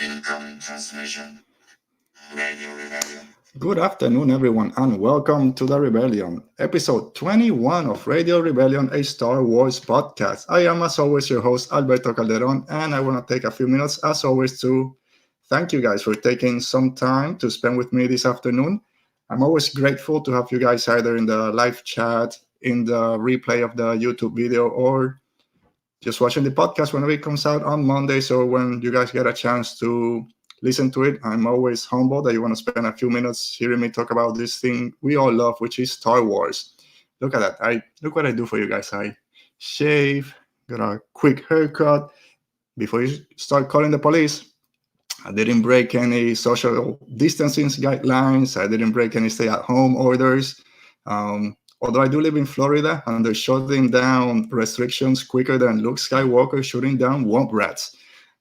Incoming transmission. Radio Rebellion. Good afternoon, everyone, and welcome to The Rebellion, episode 21 of Radio Rebellion, a Star Wars podcast. I am, as always, your host, Alberto Calderon, and I want to take a few minutes, as always, to thank you guys for taking some time to spend with me this afternoon. I'm always grateful to have you guys either in the live chat, in the replay of the YouTube video, or just watching the podcast whenever it comes out on Mondays or when you guys get a chance to listen to it. I'm always humbled that you want to spend a few minutes hearing me talk about this thing we all love, which is Star Wars. Look at that. Look what I do for you guys. I shave, got a quick haircut. Before you start calling the police, I didn't break any social distancing guidelines. I didn't break any stay-at-home orders. Although I do live in Florida, and they're shutting down restrictions quicker than Luke Skywalker shooting down womp rats.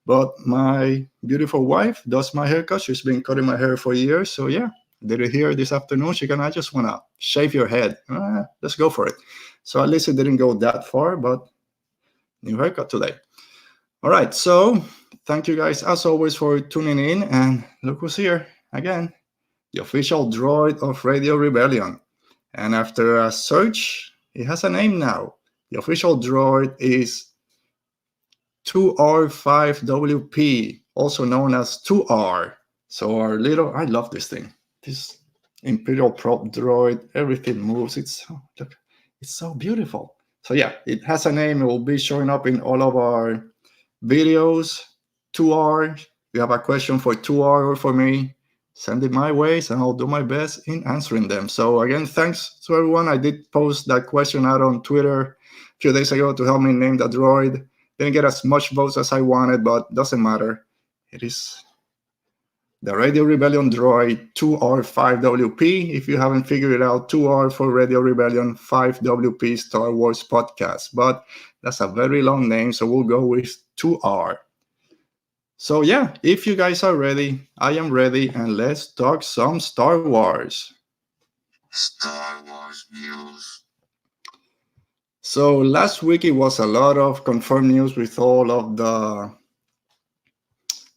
But my beautiful wife does my haircut. She's been cutting my hair for years. So yeah, did it here this afternoon. I just want to shave your head. Let's go for it. So at least it didn't go that far, but new haircut today. All right. So thank you guys, as always, for tuning in. And look who's here again, the official droid of Radio Rebellion. And after a search, it has a name now. The official droid is 2R5WP, also known as 2R. So I love this thing. This Imperial Prop droid, everything moves. It's so beautiful. So yeah, it has a name. It will be showing up in all of our videos. 2R. If you have a question for 2R or for me, send it my ways and I'll do my best in answering them. So again, thanks to everyone. I did post that question out on Twitter a few days ago to help me name the droid. Didn't get as much votes as I wanted, but doesn't matter. It is the Radio Rebellion droid 2R5WP. If you haven't figured it out, 2R for Radio Rebellion, 5WP Star Wars Podcast. But that's a very long name, so we'll go with 2R. So yeah, if you guys are ready, I am ready, and let's talk some Star Wars. Star Wars news. So last week it was a lot of confirmed news with all of the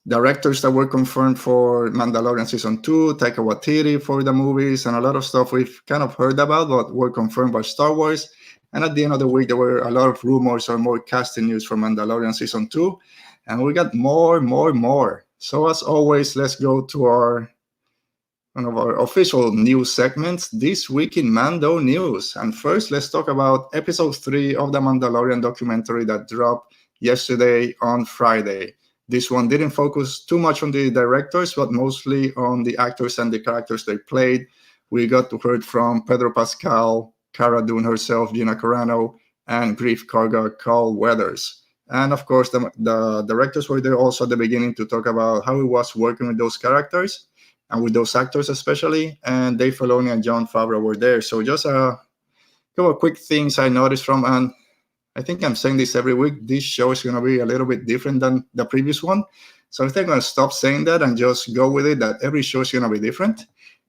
directors that were confirmed for Mandalorian Season 2, Taika Waititi for the movies, and a lot of stuff we've kind of heard about but were confirmed by Star Wars. And at the end of the week, there were a lot of rumors or more casting news for Mandalorian Season 2. And we got more. So as always, let's go to one of our official news segments, This Week in Mando News. And first, let's talk about Episode 3 of the Mandalorian documentary that dropped yesterday on Friday. This one didn't focus too much on the directors, but mostly on the actors and the characters they played. We got to hear from Pedro Pascal, Cara Dune herself, Gina Carano, and Grief Karga, Carl Weathers. And of course, the directors were there also at the beginning to talk about how it was working with those characters and with those actors especially. And Dave Filoni and Jon Favreau were there. So just a couple of quick things I noticed from, and I think I'm saying this every week, this show is going to be a little bit different than the previous one. So I think I'm going to stop saying that and just go with it, that every show is going to be different.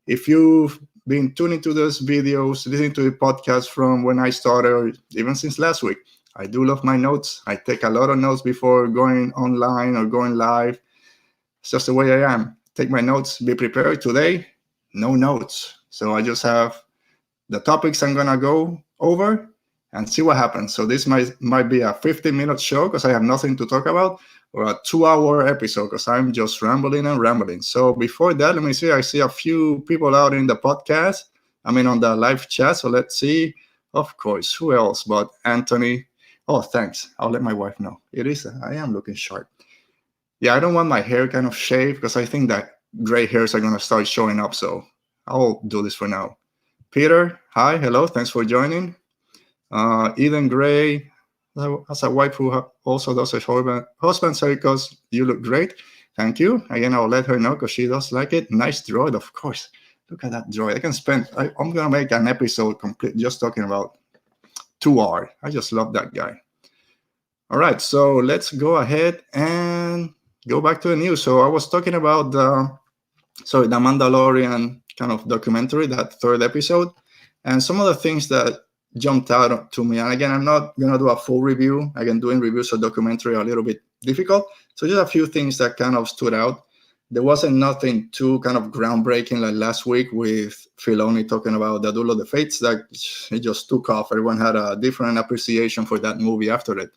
If you've been tuning to those videos, listening to the podcast from when I started, or even since last week, I do love my notes. I take a lot of notes before going online or going live. It's just the way I am. Take my notes, be prepared. Today, no notes. So I just have the topics I'm going to go over and see what happens. So this might be a 15-minute show because I have nothing to talk about, or a 2-hour episode because I'm just rambling. So before that, let me see. I see a few people out in the podcast. On the live chat. So let's see. Of course, who else but Anthony? Oh, thanks. I'll let my wife know. I am looking sharp. Yeah, I don't want my hair kind of shaved because I think that gray hairs are going to start showing up. So I'll do this for now. Peter, hi, hello. Thanks for joining. Eden Gray, as a wife who also does a husband circus, you look great. Thank you. Again, I'll let her know because she does like it. Nice droid, of course. Look at that droid. I'm going to make an episode complete just talking about 2R. I just love that guy. All right, so let's go ahead and go back to the news. So I was talking about the Mandalorian kind of documentary, that third episode, and some of the things that jumped out to me. And again, I'm not going to do a full review. Again, doing reviews of documentary are a little bit difficult. So just a few things that kind of stood out. There wasn't nothing too kind of groundbreaking like last week with Filoni talking about the Duel of the Fates. That it just took off. Everyone had a different appreciation for that movie after it.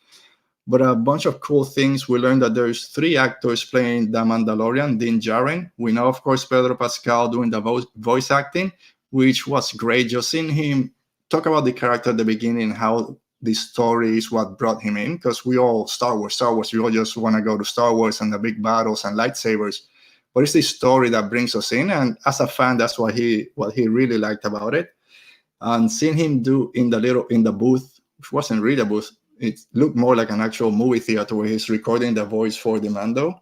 But a bunch of cool things. We learned that there's 3 actors playing the Mandalorian. Din Djarin. We know, of course, Pedro Pascal doing the voice acting, which was great. Just seeing him talk about the character at the beginning, how the story is what brought him in. Because we all Star Wars. We all just want to go to Star Wars and the big battles and lightsabers. But it's the story that brings us in. And as a fan, that's what he really liked about it. And seeing him do in the booth, which wasn't really a booth, it looked more like an actual movie theater where he's recording the voice for the Mando.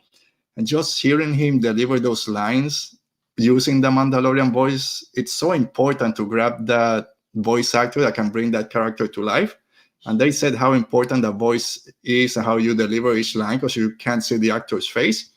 And just hearing him deliver those lines using the Mandalorian voice, it's so important to grab that voice actor that can bring that character to life. And they said how important the voice is and how you deliver each line because you can't see the actor's face.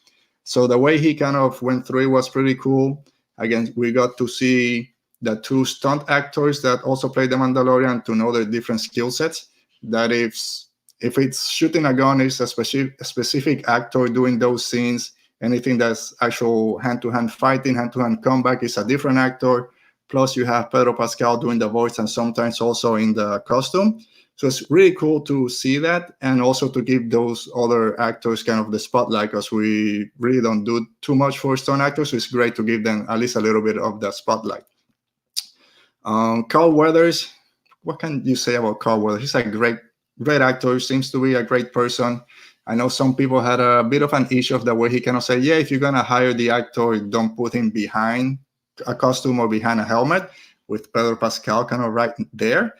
So the way he kind of went through it was pretty cool. Again, we got to see the 2 stunt actors that also play the Mandalorian to know their different skill sets. That if it's shooting a gun, it's a specific actor doing those scenes. Anything that's actual hand-to-hand fighting, hand-to-hand combat is a different actor. Plus, you have Pedro Pascal doing the voice and sometimes also in the costume. So it's really cool to see that and also to give those other actors kind of the spotlight because we really don't do too much for stunt actors. So it's great to give them at least a little bit of the spotlight. Carl Weathers. What can you say about Carl Weathers? He's a great actor. Seems to be a great person. I know some people had a bit of an issue of the way he kind of said, yeah, if you're going to hire the actor, don't put him behind a costume or behind a helmet with Pedro Pascal kind of right there.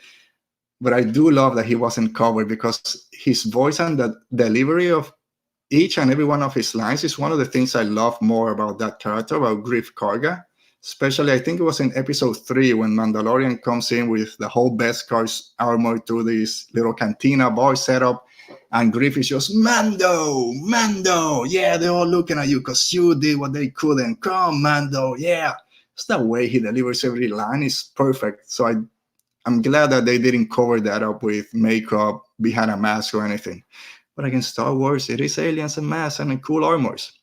But I do love that he wasn't covered because his voice and the delivery of each and every one of his lines is one of the things I love more about that character, about Grief Karga. Especially, I think it was in episode 3 when Mandalorian comes in with the whole Beskar's armor to this little cantina bar setup. And Griff is just, Mando, yeah, they're all looking at you because you did what they couldn't. Come, Mando, yeah. It's the way he delivers every line is perfect. So I'm glad that they didn't cover that up with makeup behind a mask or anything. But again, Star Wars, it is aliens and masks and cool armors.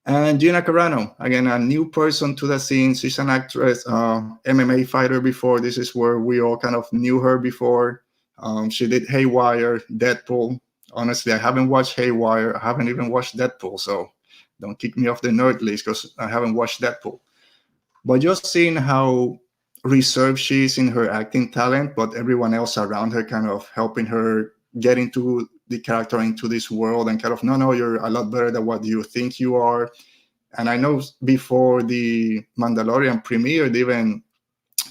And Gina Carano, again, a new person to the scene. She's an actress, MMA fighter before. This is where we all kind of knew her before. She did Haywire, Deadpool. Honestly, I haven't watched Haywire. I haven't even watched Deadpool, so don't kick me off the nerd list because I haven't watched Deadpool. But just seeing how reserved she is in her acting talent, but everyone else around her kind of helping her get into the character, into this world and kind of, no, you're a lot better than what you think you are. And I know before the Mandalorian premiered, even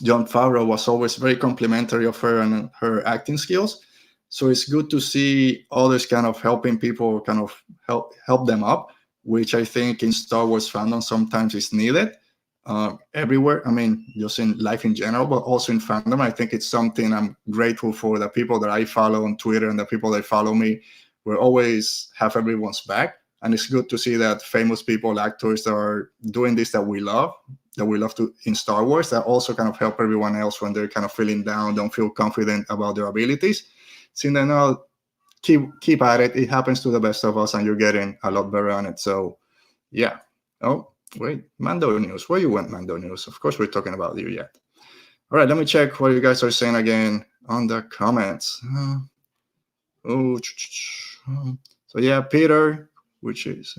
Jon Favreau was always very complimentary of her and her acting skills. So it's good to see others kind of helping people kind of help them up, which I think in Star Wars fandom sometimes is needed. Everywhere, I mean, just in life in general, but also in fandom. I think it's something I'm grateful for. The people that I follow on Twitter and the people that follow me, we always have everyone's back. And it's good to see that famous people, actors that are doing this that we love to in Star Wars, that also kind of help everyone else when they're kind of feeling down, don't feel confident about their abilities. Seeing that, no, keep at it. It happens to the best of us and you're getting a lot better on it. So, yeah. Oh, wait, Mando News. Where you went, Mando News? Of course, we're talking about you yet. All right, let me check what you guys are saying again on the comments. So yeah, Peter, which is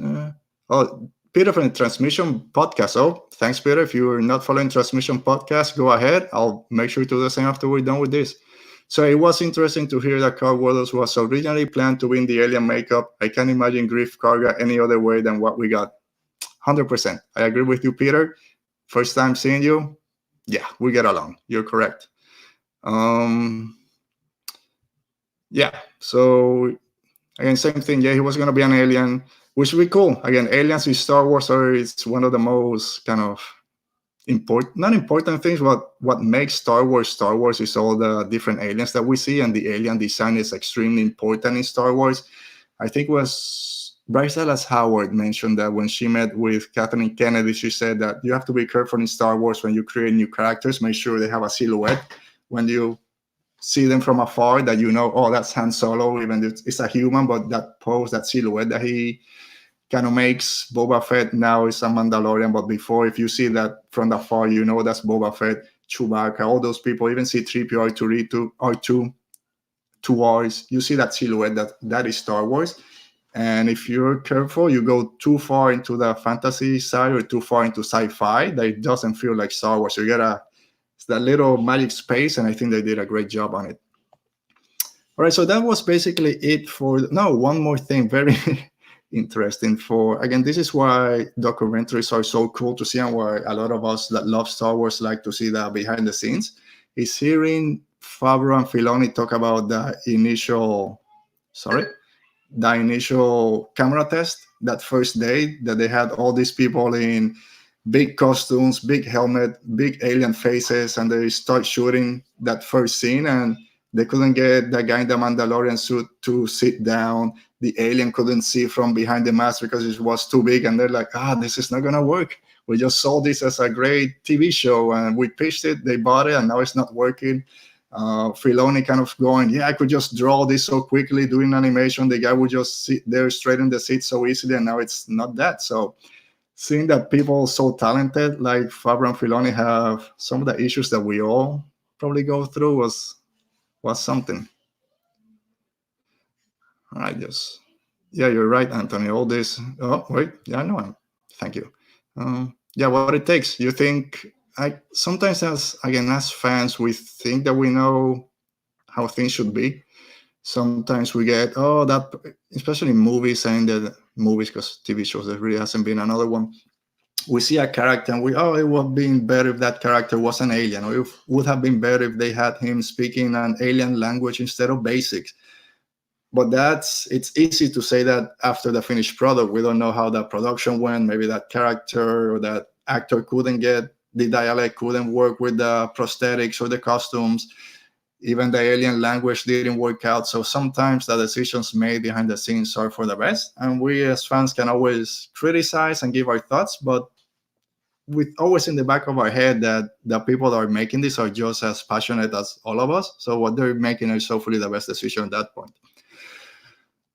Peter from the Transmission Podcast. Oh, thanks, Peter. If you're not following Transmission Podcast, go ahead. I'll make sure to do the same after we're done with this. So it was interesting to hear that Carl Weathers was originally planned to win the alien makeup. I can't imagine Grief Karga any other way than what we got. 100%. I agree with you, Peter. First time seeing you, yeah, we get along. You're correct. Yeah, so again, same thing. Yeah, he was going to be an alien, which would be cool. Again, aliens in Star Wars it's one of the most kind of not important things, but what makes Star Wars is all the different aliens that we see, and the alien design is extremely important in Star Wars. I think it was Bryce Dallas Howard mentioned that when she met with Kathleen Kennedy, she said that you have to be careful in Star Wars when you create new characters, make sure they have a silhouette when you see them from afar, that you know, oh, that's Han Solo, even if it's a human, but that pose, that silhouette that he kind of makes Boba Fett now is a Mandalorian. But before, if you see that from afar, you know that's Boba Fett, Chewbacca, all those people, even C-3PO, R2, 2Rs, you see that silhouette, that is Star Wars. And if you're careful, you go too far into the fantasy side or too far into sci-fi, that it doesn't feel like Star Wars. So you get that little magic space, and I think they did a great job on it. All right, so that was basically it for... No, one more thing, very interesting. Again, this is why documentaries are so cool to see, and why a lot of us that love Star Wars like to see that behind the scenes, is hearing Favreau and Filoni talk about the initial camera test, that first day that they had all these people in big costumes, big helmet, big alien faces, and they start shooting that first scene, and they couldn't get the guy in the Mandalorian suit to sit down. The alien couldn't see from behind the mask because it was too big, and they're like, this is not gonna work. We just saw this as a great TV show, and we pitched it, they bought it, and now it's not working. Filoni kind of going, I could just draw this so quickly, doing animation, the guy would just sit there straight in the seat so easily, and now it's not that. So seeing that people so talented like Favreau and Filoni have some of the issues that we all probably go through was something. All right, you're right, Anthony. All this. Oh, wait, I know. Thank you. What it takes. You think sometimes as fans, we think that we know how things should be. Sometimes we get that, especially in movies, saying that movies, because TV shows, there really hasn't been another one. We see a character and it would have been better if that character was an alien, or it would have been better if they had him speaking an alien language instead of basics. But it's easy to say that after the finished product. We don't know how that production went. Maybe that character or that actor couldn't get the dialect, couldn't work with the prosthetics or the costumes. Even the alien language didn't work out. So sometimes the decisions made behind the scenes are for the best. And we as fans can always criticize and give our thoughts, but with always in the back of our head that the people that are making this are just as passionate as all of us. So what they're making is hopefully the best decision at that point.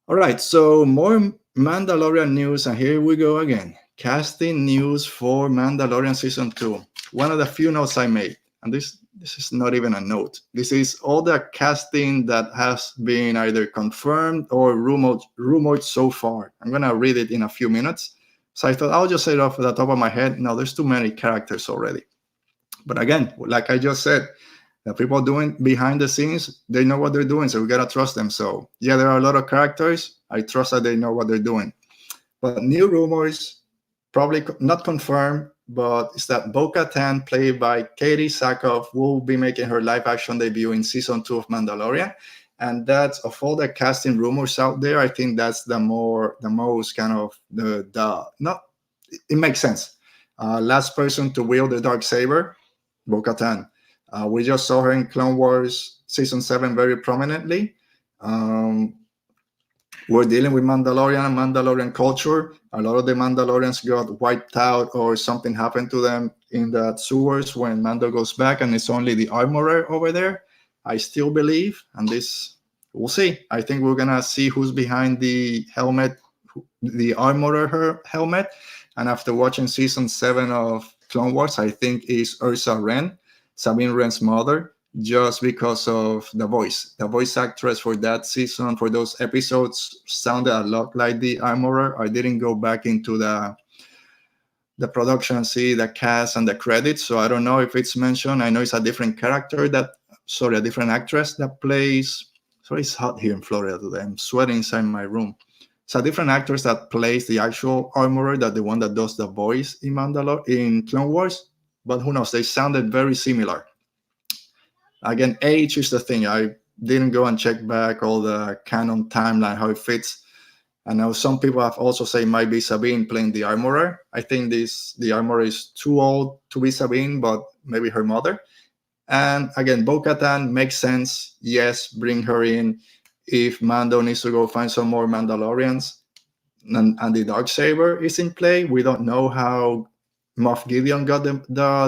All right, so more Mandalorian news, and here we go again. Casting news for Mandalorian Season 2. One of the few notes I made, and this is not even a note. This is all the casting that has been either confirmed or rumored so far. I'm going to read it in a few minutes. So I thought I'll just say it off the top of my head. No, there's too many characters already. But again, like I just said, the people doing behind the scenes, they know what they're doing, so we got to trust them. So there are a lot of characters. I trust that they know what they're doing. But new rumors, probably not confirmed, but it's that Bo-Katan, played by Katee Sachkoff, will be making her live-action debut in Season 2 of Mandalorian. And that's, of all the casting rumors out there, I think that's the most kind of it makes sense. Last person to wield the Darksaber, Bo-Katan. We just saw her in Clone Wars Season 7 very prominently. We're dealing with Mandalorian and Mandalorian culture. A lot of the Mandalorians got wiped out or something happened to them in the sewers when Mando goes back, and it's only the armorer over there. I still believe, and this, we'll see. I think we're going to see who's behind the helmet, the armorer helmet. And after watching Season 7 of Clone Wars, I think is Ursa Wren, Sabine Wren's mother, just because of the voice. The voice actress for that season, for those episodes, sounded a lot like the armorer. I didn't go back into the production and see the cast and the credits, so I don't know if it's mentioned. I know it's a different character a different actress that plays. Sorry, it's hot here in Florida today. I'm sweating inside my room. It's a different actress that plays the actual armorer, that the one that does the voice in in Clone Wars. But who knows? They sounded very similar. Again, age is the thing. I didn't go and check back all the canon timeline, how it fits. I know some people have also said it might be Sabine playing the armorer. I think the armorer is too old to be Sabine, but maybe her mother. And again, Bo-Katan makes sense. Yes, bring her in. If Mando needs to go find some more Mandalorians and the Darksaber is in play, we don't know how Moff Gideon got the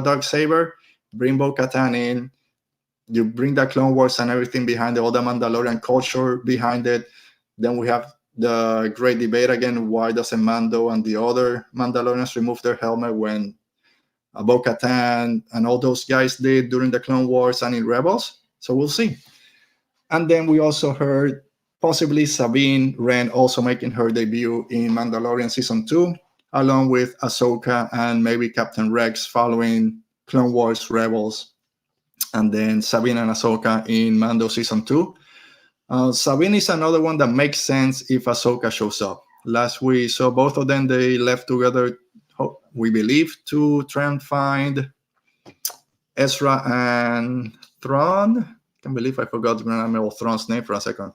Darksaber. Bring Bo-Katan in. you bring the Clone Wars and everything behind it, all the Mandalorian culture behind it. Then we have the great debate again, why doesn't Mando and the other Mandalorians remove their helmet when Bo-Katan and all those guys did during the Clone Wars and in Rebels? So we'll see. And then we also heard possibly Sabine Wren also making her debut in Mandalorian Season 2, along with Ahsoka and maybe Captain Rex following Clone Wars Rebels, and then Sabine and Ahsoka in Mando Season 2. Sabine is another one that makes sense if Ahsoka shows up. Last we saw both of them, they left together, we believe, to try and find Ezra and Thrawn. I can't believe I forgot to remember Thrawn's name for a second.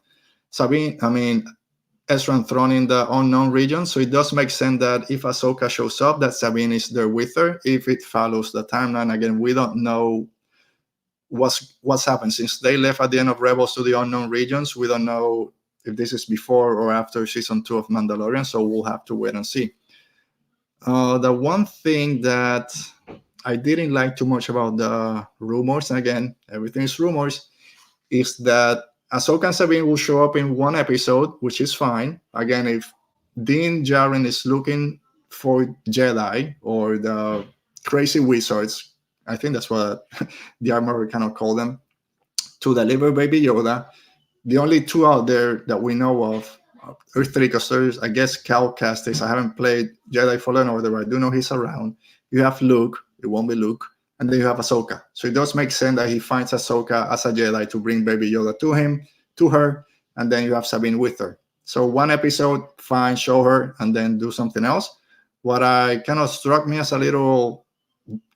Ezra and Thrawn in the unknown region. So it does make sense that if Ahsoka shows up, that Sabine is there with her. If it follows the timeline, again, we don't know what's happened since they left at the end of Rebels to the unknown regions. We don't know if this is before or after Season 2 of Mandalorian, so we'll have to wait and see. The one thing that I didn't like too much about the rumors, and again, everything is rumors, is that Ahsoka and Sabine will show up in one episode, which is fine. Again, if Din Djarin is looking for Jedi or the crazy wizards, I think that's what the armorer kind of call them, to deliver Baby Yoda, the only two out there that we know of, Earth 3, because there's, I guess, Cal Kestis. I haven't played Jedi Fallen Order, but I do know he's around. You have Luke, it won't be Luke, and then you have Ahsoka. So it does make sense that he finds Ahsoka as a Jedi to bring Baby Yoda to her, and then you have Sabine with her. So one episode, fine, show her, and then do something else. What I kind of struck me as a little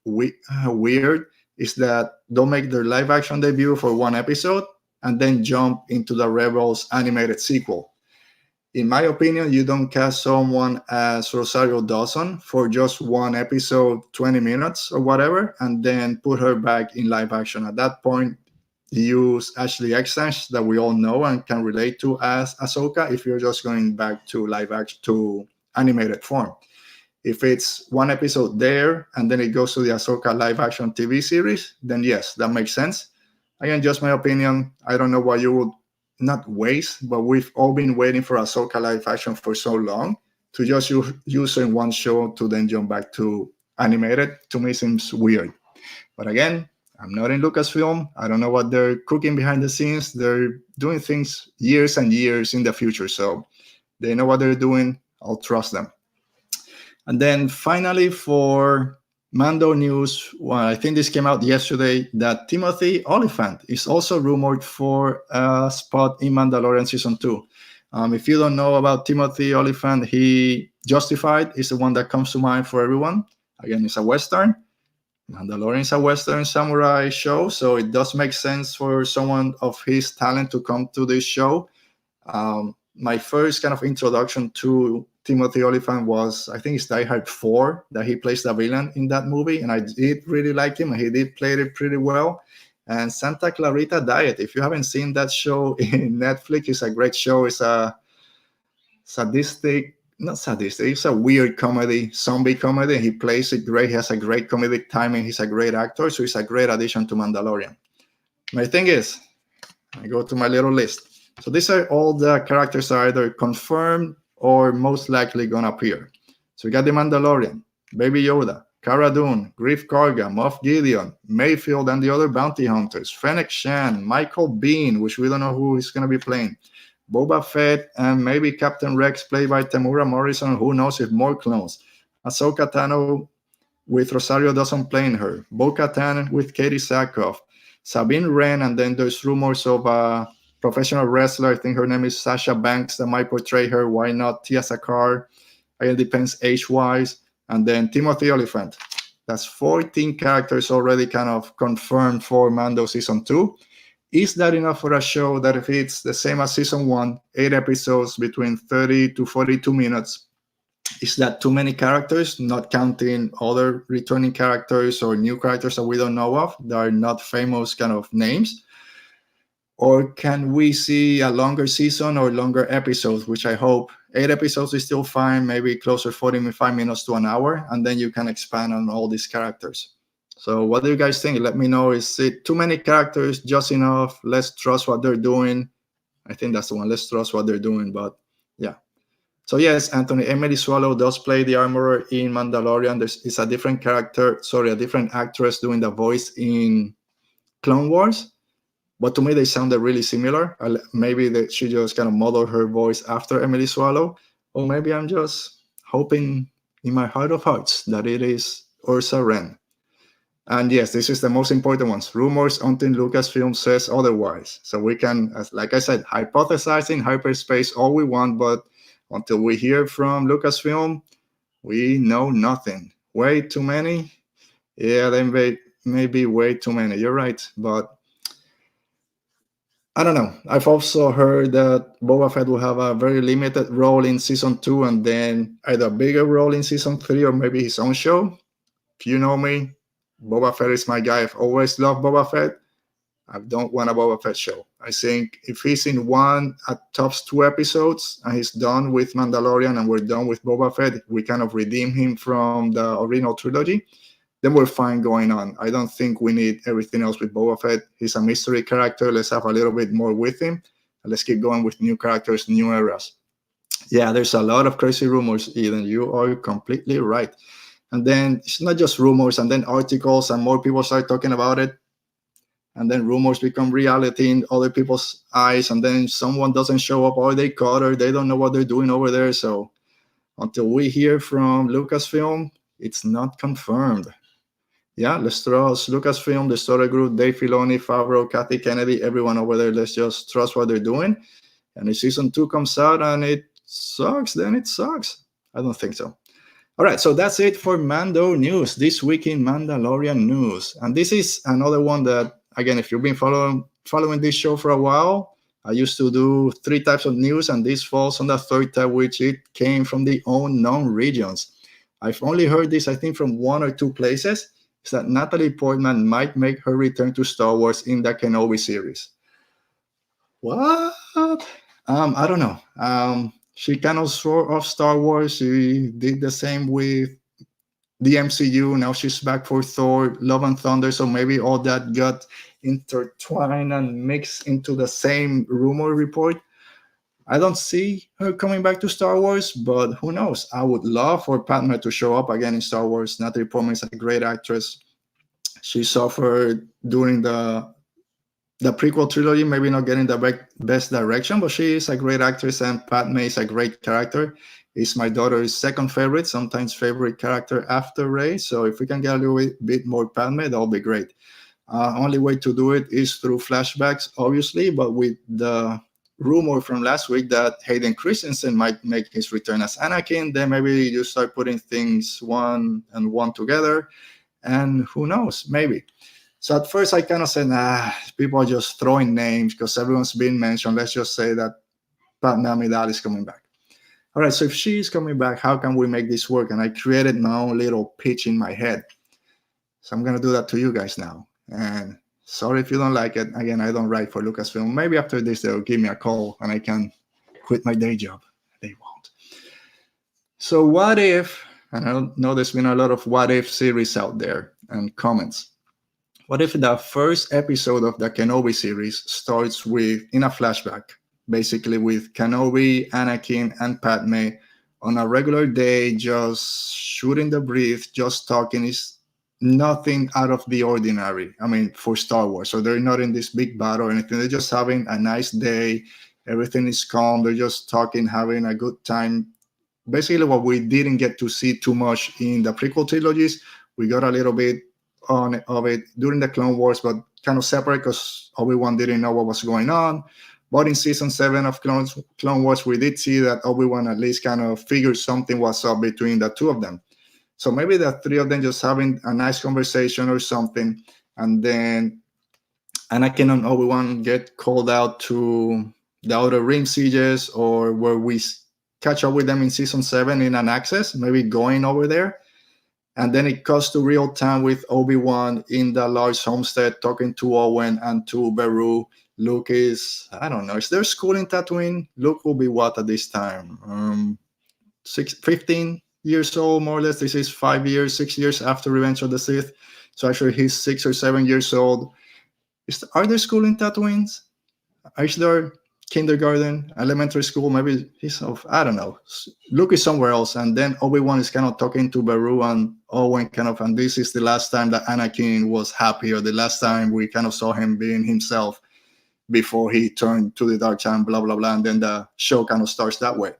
weird is that don't make their live action debut for one episode and then jump into the Rebels animated sequel. In my opinion, you don't cast someone as Rosario Dawson for just one episode, 20 minutes or whatever, and then put her back in live action. At that point, use Ashley Eckstein that we all know and can relate to as Ahsoka if you're just going back to live action, to animated form. If it's one episode there and then it goes to the Ahsoka live action TV series, then yes, that makes sense. Again, just my opinion. I don't know why you would not waste, but we've all been waiting for Ahsoka live action for so long to just use in one show to then jump back to animated. To me, seems weird. But again, I'm not in Lucasfilm. I don't know what they're cooking behind the scenes. They're doing things years and years in the future, so they know what they're doing. I'll trust them. And then finally, for Mando news, well, I think this came out yesterday, that Timothy Olyphant is also rumored for a spot in Mandalorian Season 2. If you don't know about Timothy Olyphant, he Justified is the one that comes to mind for everyone. Again, it's a Western. Mandalorian is a Western samurai show, so it does make sense for someone of his talent to come to this show. My first kind of introduction to Timothy Olyphant was, I think it's Die Hard 4, that he plays the villain in that movie, and I did really like him, and he did play it pretty well. And Santa Clarita Diet, if you haven't seen that show in Netflix, it's a great show. It's a it's a weird comedy, zombie comedy. He plays it great. He has a great comedic timing. He's a great actor, so he's a great addition to Mandalorian. My thing is, I go to my little list. So these are all the characters that are either confirmed or most likely gonna appear. So we got the Mandalorian, Baby Yoda, Cara Dune, Grief Karga, Moff Gideon, Mayfield and the other bounty hunters, Fennec Shan, Michael Biehn, which we don't know who he's gonna be playing, Boba Fett, and maybe Captain Rex played by Tamura Morrison, who knows if more clones. Ahsoka Tano with Rosario Dawson playing her, Bo-Katan with Katee Sachkoff, Sabine Wren, and then there's rumors of a professional wrestler, I think her name is Sasha Banks, that might portray her. Why not Tia Sakar? It depends age-wise. And then Timothy Olyphant. That's 14 characters already kind of confirmed for Mando Season 2. Is that enough for a show that if it's the same as Season 1, 8 episodes between 30 to 42 minutes, is that too many characters, not counting other returning characters or new characters that we don't know of, that are not famous kind of names? Or can we see a longer season or longer episodes, which I hope 8 episodes is still fine, maybe closer 45 minutes to an hour, and then you can expand on all these characters. So what do you guys think? Let me know. Is it too many characters, just enough? Let's trust what they're doing. I think that's the one. Let's trust what they're doing. But yeah. So yes, Anthony, Emily Swallow does play the armorer in Mandalorian. It's a different character, sorry, a different actress doing the voice in Clone Wars. But to me, they sounded really similar. Maybe that she just kind of modeled her voice after Emily Swallow. Or maybe I'm just hoping in my heart of hearts that it is Ursa Wren. And yes, this is the most important ones. Rumors until Lucasfilm says otherwise. So we can, like I said, hypothesize in hyperspace all we want, but until we hear from Lucasfilm, we know nothing. Way too many? Yeah, they may be way too many. You're right. But I don't know. I've also heard that Boba Fett will have a very limited role in season 2 and then either a bigger role in season 3 or maybe his own show. If you know me, Boba Fett is my guy. I've always loved Boba Fett. I don't want a Boba Fett show. I think if he's in one at tops 2 episodes and he's done with Mandalorian and we're done with Boba Fett, we kind of redeem him from the original trilogy, then we're fine going on. I don't think we need everything else with Boba Fett. He's a mystery character. Let's have a little bit more with him. And let's keep going with new characters, new eras. Yeah, there's a lot of crazy rumors, Eden. You are completely right. And then it's not just rumors, and then articles, and more people start talking about it. And then rumors become reality in other people's eyes. And then someone doesn't show up, or they caught her. They don't know what they're doing over there. So until we hear from Lucasfilm, it's not confirmed. Yeah, let's trust Lucasfilm, the story group, Dave Filoni, Favreau, Kathy Kennedy, everyone over there. Let's just trust what they're doing. And if season 2 comes out and it sucks, then it sucks. I don't think so. All right, so that's it for Mando news, this week in Mandalorian news. And this is another one that, again, if you've been following this show for a while, I used to do 3 types of news, and this falls on the 3rd type, which it came from the unknown regions. I've only heard this, I think, from 1 or 2 places, is that Natalie Portman might make her return to Star Wars in the Kenobi series. What? I don't know. She kind of swore off Star Wars. She did the same with the MCU. Now she's back for Thor, Love and Thunder. So maybe all that got intertwined and mixed into the same rumor report. I don't see her coming back to Star Wars, but who knows? I would love for Padme to show up again in Star Wars. Natalie Portman is a great actress. She suffered during the prequel trilogy, maybe not getting the best direction, but she is a great actress, and Padme is a great character. It's my daughter's 2nd favorite, sometimes favorite character after Rey. So if we can get a little bit more Padme, that'll be great. Only way to do it is through flashbacks, obviously, but with the rumor from last week that Hayden Christensen might make his return as Anakin, then maybe you start putting things one and one together, and who knows, maybe. So at first I kind of said, people are just throwing names because everyone's been mentioned. Let's just say that Padme Amidala is coming back. All right, so if she's coming back, how can we make this work? And I created my own little pitch in my head. So I'm going to do that to you guys now. And sorry if you don't like it. Again, I don't write for Lucasfilm. Maybe after this, they'll give me a call and I can quit my day job. They won't. So what if, and I know there's been a lot of what if series out there and comments. What if the first episode of the Kenobi series starts in a flashback, basically with Kenobi, Anakin, and Padme on a regular day, just shooting the breeze, just talking? Is nothing out of the ordinary. I mean, for Star Wars. So they're not in this big battle or anything. They're just having a nice day. Everything is calm. They're just talking, having a good time. Basically, what we didn't get to see too much in the prequel trilogies, we got a little bit of it during the Clone Wars, but kind of separate because Obi-Wan didn't know what was going on. But in season 7 of Clone Wars, we did see that Obi-Wan at least kind of figured something was up between the 2 of them. So maybe the 3 of them just having a nice conversation or something, and then Anakin and Obi-Wan get called out to the Outer Rim sieges, or where we catch up with them in season 7 in an access, maybe going over there. And then it cuts to real time with Obi-Wan in the large homestead talking to Owen and to Beru. Luke is, I don't know, is there school in Tatooine? Luke will be what at this time? 15? years old, more or less. This is 5 years, 6 years after Revenge of the Sith. So actually, he's 6 or 7 years old. Are there school in Tatooine? Is there kindergarten, elementary school? Maybe he's of, I don't know. Luke is somewhere else, and then Obi-Wan is kind of talking to Beru and Owen, kind of, and this is the last time that Anakin was happy, or the last time we kind of saw him being himself before he turned to the dark side, blah blah blah, and then the show kind of starts that way.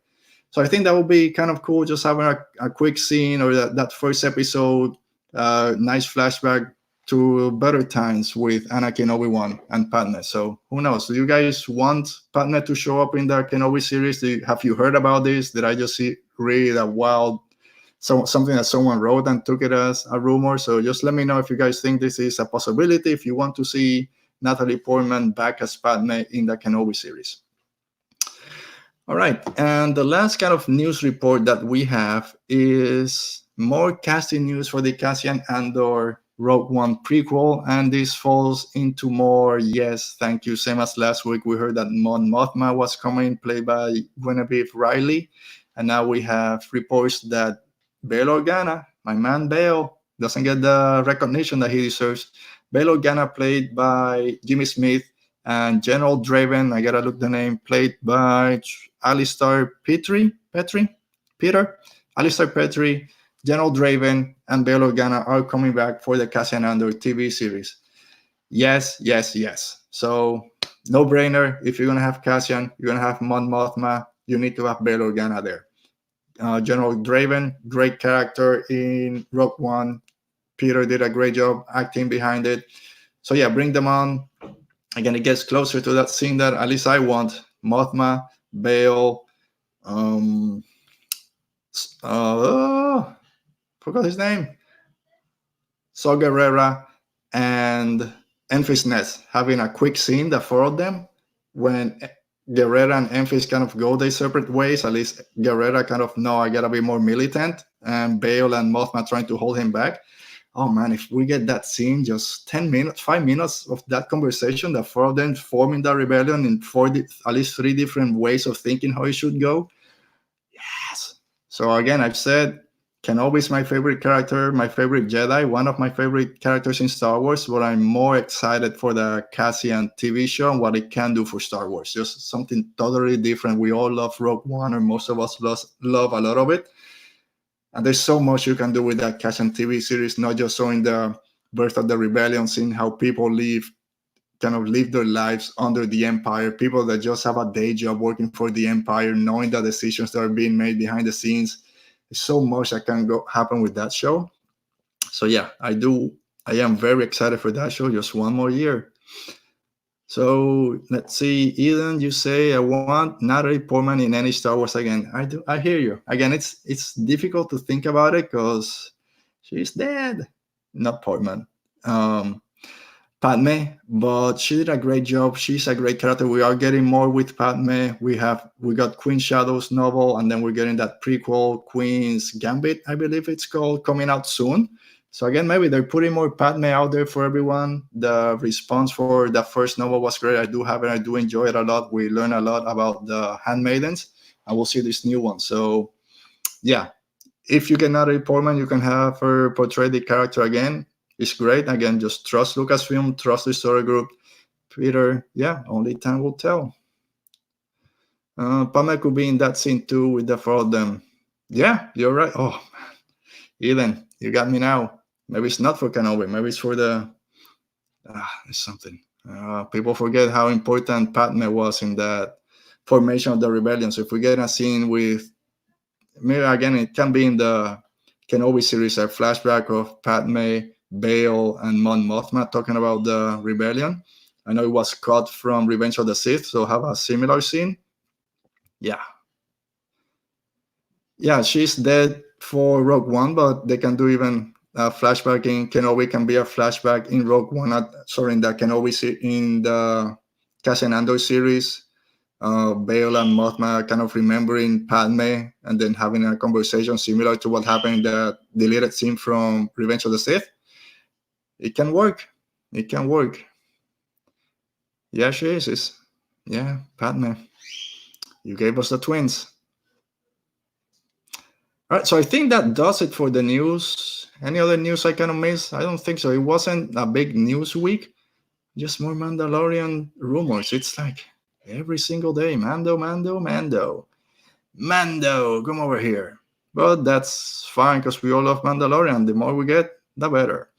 So I think that would be kind of cool, just having a quick scene, or that first episode, nice flashback to better times with Anakin, Obi-Wan, and Padme. So who knows? Do you guys want Padme to show up in the Kenobi series? Have you heard about this? Did I just read a wild, something that someone wrote and took it as a rumor? So just let me know if you guys think this is a possibility, if you want to see Natalie Portman back as Padme in the Kenobi series. All right, and the last kind of news report that we have is more casting news for the Cassian Andor Rogue One prequel, and this falls into more, yes, thank you, same as last week. We heard that Mon Mothma was coming, played by Genevieve Riley, and now we have reports that Bail Organa, my man Bail, doesn't get the recognition that he deserves. Bail Organa, played by Jimmy Smith, and General Draven, I gotta look the name, played by Alistair Petrie, Alistair Petrie, General Draven, and Bail Organa are coming back for the Cassian Andor TV series. Yes, yes, yes. So, no-brainer. If you're gonna have Cassian, you're gonna have Mon Mothma, you need to have Bail Organa there. General Draven, great character in Rogue One. Peter did a great job acting behind it. So yeah, bring them on. Again, it gets closer to that scene that at least I want. Mothma, Bail, forgot his name. Saw Gerrera and Enfys Nest having a quick scene, the four of them, when Gerrera and Enfys kind of go their separate ways. At least Gerrera kind of, no, I gotta be more militant, and Bail and Mothma trying to hold him back. Oh man, if we get that scene, just 10 minutes, 5 minutes of that conversation, the four of them forming the rebellion in at least 3 different ways of thinking how it should go. Yes. So again, I've said Kenobi is my favorite character, my favorite Jedi, one of my favorite characters in Star Wars, but I'm more excited for the Cassian TV show and what it can do for Star Wars. Just something totally different. We all love Rogue One, or most of us love a lot of it. And there's so much you can do with that Cassian TV series, not just showing the birth of the rebellion, seeing how people live their lives under the Empire, people that just have a day job working for the Empire, knowing the decisions that are being made behind the scenes. There's so much that can happen with that show. So yeah, I am very excited for that show. Just one more year. So let's see, Eden, you say I want Natalie Portman in any Star Wars again. I hear you. Again, it's difficult to think about it because she's dead. Not Portman. Padme, but she did a great job. She's a great character. We are getting more with Padme. We got Queen Shadow's novel, and then we're getting that prequel, Queen's Gambit, I believe it's called, coming out soon. So again, maybe they're putting more Padme out there for everyone. The response for the first novel was great. I do have it. I do enjoy it a lot. We learn a lot about the Handmaidens, and we'll see this new one. So yeah, if you get Natalie Portman, you can have her portray the character again. It's great. Again, just trust Lucasfilm, trust the story group. Peter, yeah, only time will tell. Padme could be in that scene too with the four of them. Yeah, you're right. Oh, man. Eden, you got me now. Maybe it's not for Kenobi. Maybe it's for the... it's something. People forget how important Padme was in that formation of the rebellion. So if we get a scene with... Maybe, again, it can be in the Kenobi series, a flashback of Padme, Bail, and Mon Mothma talking about the rebellion. I know it was cut from Revenge of the Sith, so have a similar scene. Yeah. Yeah, she's dead for Rogue One, but they can do even a flashback in Kenobi, can be a flashback in Rogue One, in the Kenobi, in the Cassian Andor series. Bail and Mothma kind of remembering Padme and then having a conversation similar to what happened in the deleted scene from Revenge of the Sith. It can work. It can work. Yeah, she is. Yeah, Padme. You gave us the twins. All right, so I think that does it for the news. Any other news I kind of missed? I don't think so. It wasn't a big news week. Just more Mandalorian rumors. It's like every single day, Mando, Mando, Mando. Mando, come over here. But that's fine because we all love Mandalorian. The more we get, the better.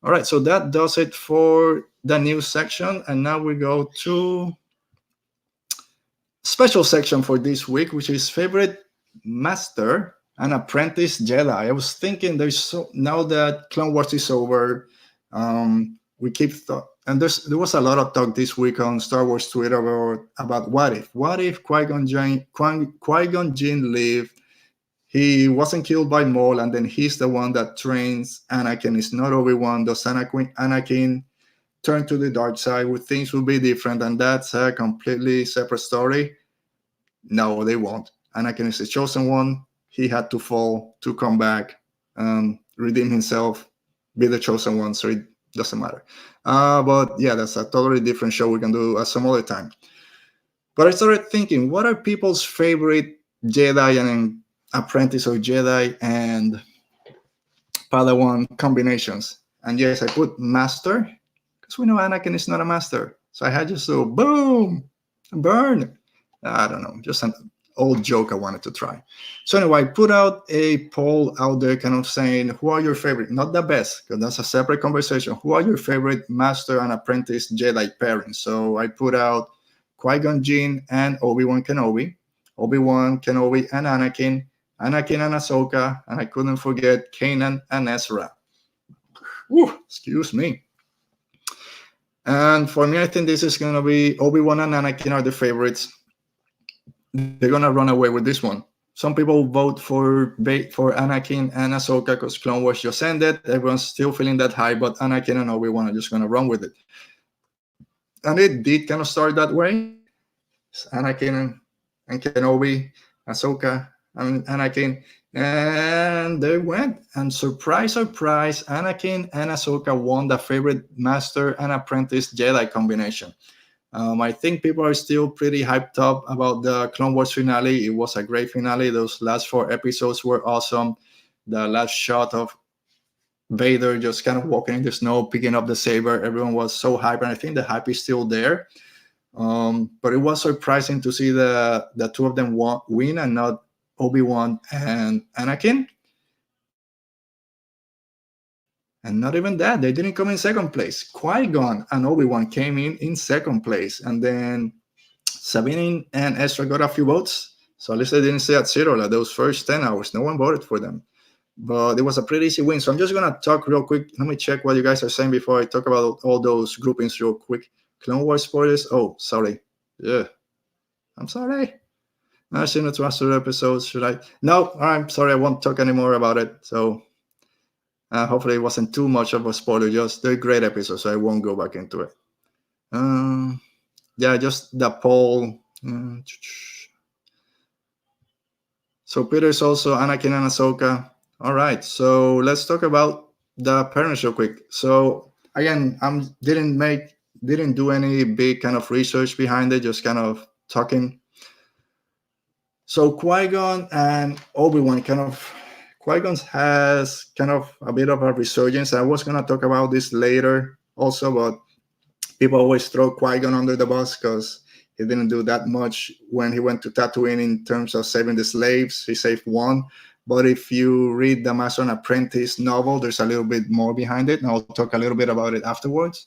All right, so that does it for the news section. And now we go to special section for this week, which is favorite Master and Apprentice Jedi. I was thinking now that Clone Wars is over, we keep and there was a lot of talk this week on Star Wars Twitter about what if Qui-Gon Jinn lived. He wasn't killed by Maul, and then he's the one that trains Anakin. It's not Obi-Wan. Does Anakin turn to the dark side? Would things will be different? And that's a completely separate story. No, they won't. Anakin is the chosen one. He had to fall to come back, redeem himself, be the chosen one. So it doesn't matter. But yeah, that's a totally different show we can do at some other time. But I started thinking, what are people's favorite Jedi and Apprentice or Jedi and Padawan combinations? And yes, I put Master because we know Anakin is not a Master. So I had just so boom, burn. I don't know, just an old joke I wanted to try. So anyway, I put out a poll out there kind of saying, who are your favorite, not the best, because that's a separate conversation. Who are your favorite Master and Apprentice Jedi pairings? So I put out Qui-Gon Jinn and Obi-Wan Kenobi, Obi-Wan Kenobi and Anakin and Ahsoka, and I couldn't forget Kanan and Ezra. Excuse me. And for me, I think this is going to be Obi-Wan and Anakin are the favorites. They're going to run away with this one. Some people vote for Anakin and Ahsoka because Clone Wars just ended. Everyone's still feeling that high, but Anakin and Obi-Wan are just going to run with it. And it did kind of start that way. It's Anakin and Kenobi, Ahsoka and Anakin, and they went. And surprise, surprise, Anakin and Ahsoka won the favorite Master and Apprentice Jedi combination. I think people are still pretty hyped up about the Clone Wars finale. It was a great finale. Those last 4 episodes were awesome. The last shot of Vader just kind of walking in the snow, picking up the saber. Everyone was so hyped, and I think the hype is still there. But it was surprising to see the two of them win and not Obi-Wan and Anakin. And not even that, they didn't come in second place. Qui-Gon and Obi-Wan came in second place. And then Sabine and Ezra got a few votes. So at least they didn't stay at zero like those first 10 hours. No one voted for them. But it was a pretty easy win. So I'm just going to talk real quick. Let me check what you guys are saying before I talk about all those groupings real quick. Clone Wars spoilers. Oh, sorry. Yeah. I'm sorry. I've seen the rest of the episodes. Should I? No, I'm sorry. I won't talk anymore about it. So hopefully it wasn't too much of a spoiler. Just they're great episodes, so I won't go back into it. Yeah, just the poll. So Peter's also Anakin and Ahsoka. All right, so let's talk about the parents real quick. So again, didn't do any big kind of research behind it, just kind of talking. So Qui-Gon and Obi-Wan Qui-Gon has kind of a bit of a resurgence. I was going to talk about this later also, but people always throw Qui-Gon under the bus because he didn't do that much when he went to Tatooine in terms of saving the slaves. He saved one. But if you read the Master and Apprentice novel, there's a little bit more behind it, and I'll talk a little bit about it afterwards.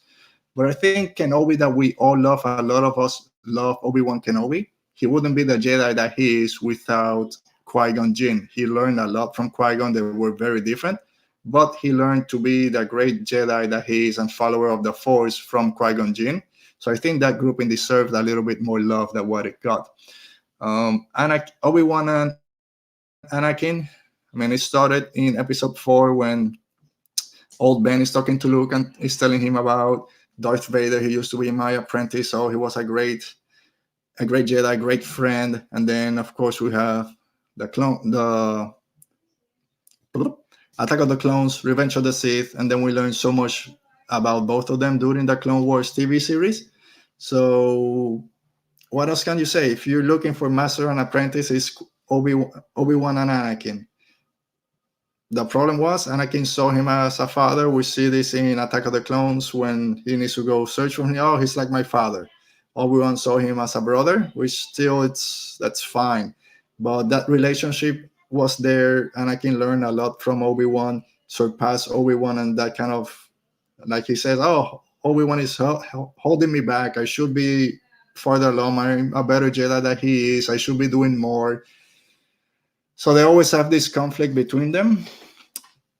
But I think Kenobi that we all love, a lot of us love Obi-Wan Kenobi. He wouldn't be the Jedi that he is without Qui-Gon Jinn. He learned a lot from Qui-Gon. They were very different, but he learned to be the great Jedi that he is and follower of the Force from Qui-Gon Jinn. So I think that grouping deserved a little bit more love than what it got. Obi-Wan and Anakin, I mean, it started in episode 4 when old Ben is talking to Luke and is telling him about Darth Vader. He used to be my apprentice, so he was a great Jedi, great friend. And then, of course, we have the Attack of the Clones, Revenge of the Sith, and then we learned so much about both of them during the Clone Wars TV series. So what else can you say? If you're looking for Master and Apprentice, it's Obi-Wan and Anakin. the problem was Anakin saw him as a father. We see this in Attack of the Clones when he needs to go search for him. Oh, he's like my father. Obi-Wan saw him as a brother, which still that's fine. But that relationship was there. Anakin learned a lot from Obi-Wan, surpassed Obi-Wan, and that kind of, like he says, oh, Obi-Wan is holding me back. I should be farther along. I'm a better Jedi than he is. I should be doing more. So they always have this conflict between them,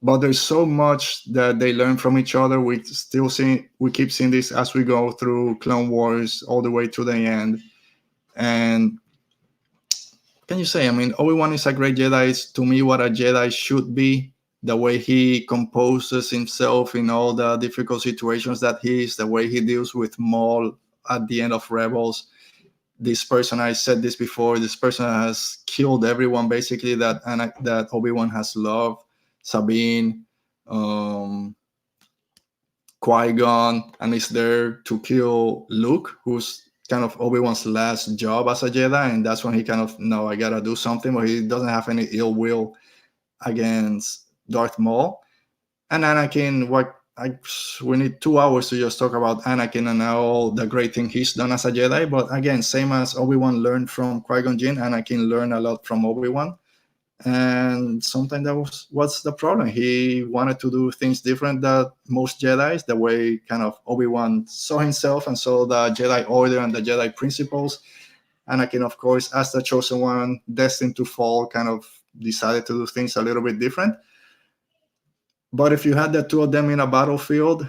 but there's so much that they learn from each other. We keep seeing this as we go through Clone Wars all the way to the end. And what can you say? I mean, Obi-Wan is a great Jedi. It's to me what a Jedi should be. The way he composes himself in all the difficult situations that he is, the way he deals with Maul at the end of Rebels. This person, I said this before, this person has killed everyone basically that Obi-Wan has loved. Sabine, Qui-Gon, and is there to kill Luke, who's kind of Obi-Wan's last job as a Jedi, and that's when he kind of, no, I gotta do something, but he doesn't have any ill will against Darth Maul. And Anakin, we need 2 hours to just talk about Anakin and all the great thing he's done as a Jedi. But again, same as Obi-Wan learned from Qui-Gon Jinn, Anakin learned a lot from Obi-Wan. And sometimes that what's the problem. He wanted to do things different than most Jedis, the way kind of Obi-Wan saw himself and saw the Jedi Order and the Jedi principles. Anakin, of course, as the chosen one, destined to fall, kind of decided to do things a little bit different. But if you had the two of them in a battlefield,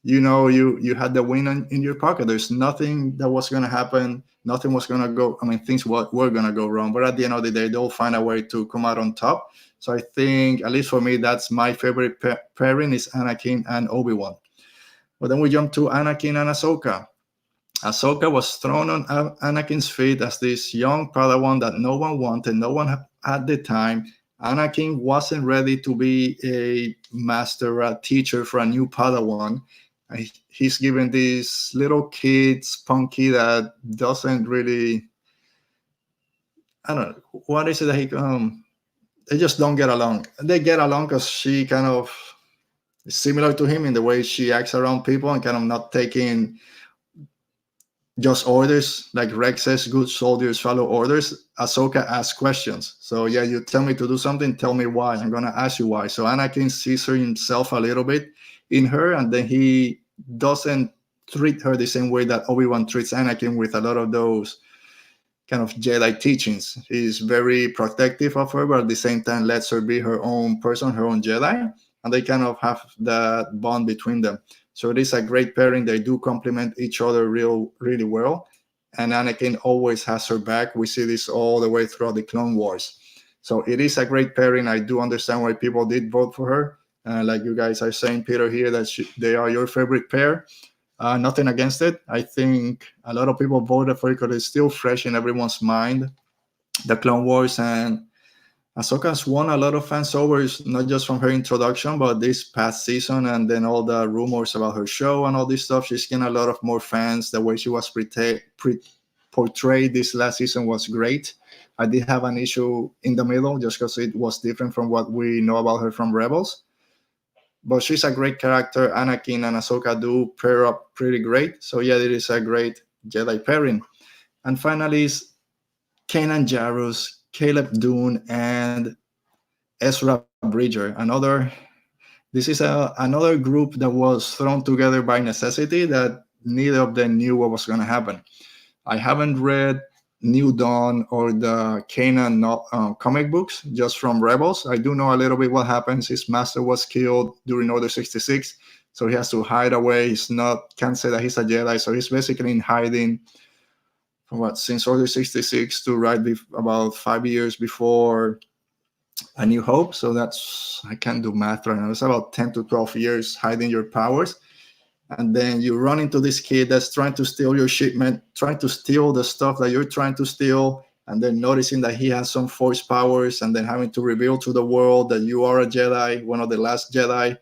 you know, you had the win in your pocket. There's nothing that was going to happen. Nothing was going to go. I mean, things were going to go wrong. But at the end of the day, they'll find a way to come out on top. So I think, at least for me, that's my favorite pairing is Anakin and Obi-Wan. But then we jump to Anakin and Ahsoka. Ahsoka was thrown on Anakin's feet as this young Padawan that no one wanted. No one had the time. Anakin wasn't ready to be a master, a teacher for a new Padawan. He's given this little kid, Spunky, that doesn't really, I don't know, what is it that they just don't get along. They get along because she kind of is similar to him in the way she acts around people and kind of not taking just orders. Like Rex says, good soldiers follow orders. Ahsoka asks questions. So yeah, you tell me to do something, tell me why. I'm gonna ask you why. So Anakin sees himself a little bit in her, and then he doesn't treat her the same way that Obi-Wan treats Anakin with a lot of those kind of Jedi teachings. He's very protective of her, but at the same time lets her be her own person, her own Jedi, and they kind of have that bond between them. So it is a great pairing. They do complement each other really well. And Anakin always has her back. We see this all the way throughout the Clone Wars. So it is a great pairing. I do understand why people did vote for her. Like you guys are saying, Peter, here, that they are your favorite pair. Nothing against it. I think a lot of people voted for it because it's still fresh in everyone's mind, the Clone Wars. And Ahsoka has won a lot of fans over, not just from her introduction, but this past season, and then all the rumors about her show and all this stuff. She's getting a lot of more fans. The way she was portrayed this last season was great. I did have an issue in the middle just because it was different from what we know about her from Rebels. But she's a great character. Anakin and Ahsoka do pair up pretty great. So yeah, it is a great Jedi pairing. And finally is Kanan Jarrus, Caleb Dune, and Ezra Bridger. This is another group that was thrown together by necessity that neither of them knew what was going to happen. I haven't read New Dawn or the Kanan comic books, just from Rebels. I do know a little bit what happens. His master was killed during Order 66, so he has to hide away. Can't say that he's a Jedi, so he's basically in hiding since Order 66 to about 5 years before A New Hope. So I can't do math right now. It's about 10 to 12 years hiding your powers. And then you run into this kid that's trying to steal your shipment, trying to steal the stuff that you're trying to steal, and then noticing that he has some force powers, and then having to reveal to the world that you are a Jedi, one of the last Jedi,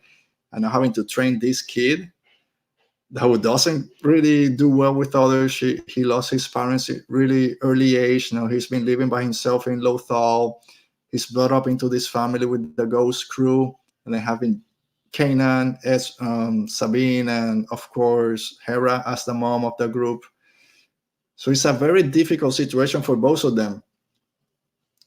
and having to train this kid who doesn't really do well with others. He lost his parents at really early age. Now he's been living by himself in Lothal. he's brought up into this family with the Ghost crew, and then having Kanan, Sabine, and of course Hera as the mom of the group. So it's a very difficult situation for both of them.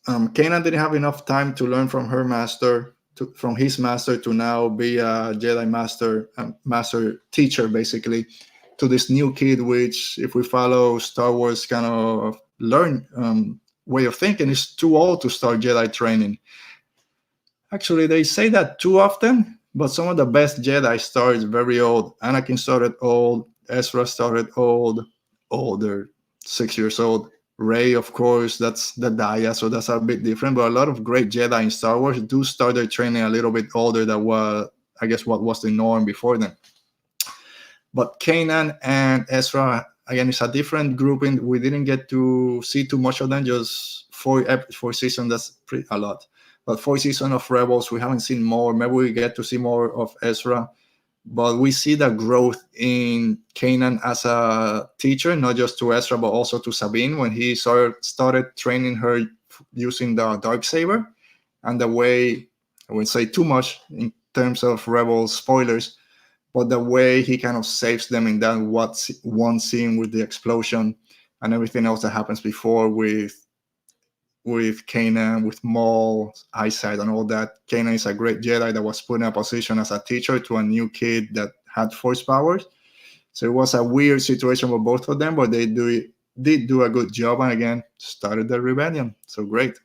Kanan didn't have enough time to learn from her master, from his master, to now be a Jedi master, master teacher, basically, to this new kid, which, if we follow Star Wars kind of way of thinking, is too old to start Jedi training. Actually, they say that too often, but some of the best Jedi start very old. Anakin started old, Ezra started older, 6 years old. Rey, of course, that's the Daya, so that's a bit different. But a lot of great Jedi in Star Wars do start their training a little bit older than what was the norm before them. But Kanan and Ezra, again, it's a different grouping. We didn't get to see too much of them, just four seasons, that's a lot. But 4 seasons of Rebels, we haven't seen more. Maybe we get to see more of Ezra. But we see the growth in Kanan as a teacher, not just to Ezra, but also to Sabine, when he started training her using the Darksaber. And the way, I wouldn't say too much in terms of Rebels spoilers, but the way he kind of saves them in that one scene with the explosion and everything else that happens before with Kanan, with Maul's eyesight and all that. Kanan is a great Jedi that was put in a position as a teacher to a new kid that had force powers. So it was a weird situation for both of them, but they did do a good job, and again, started the rebellion. So great.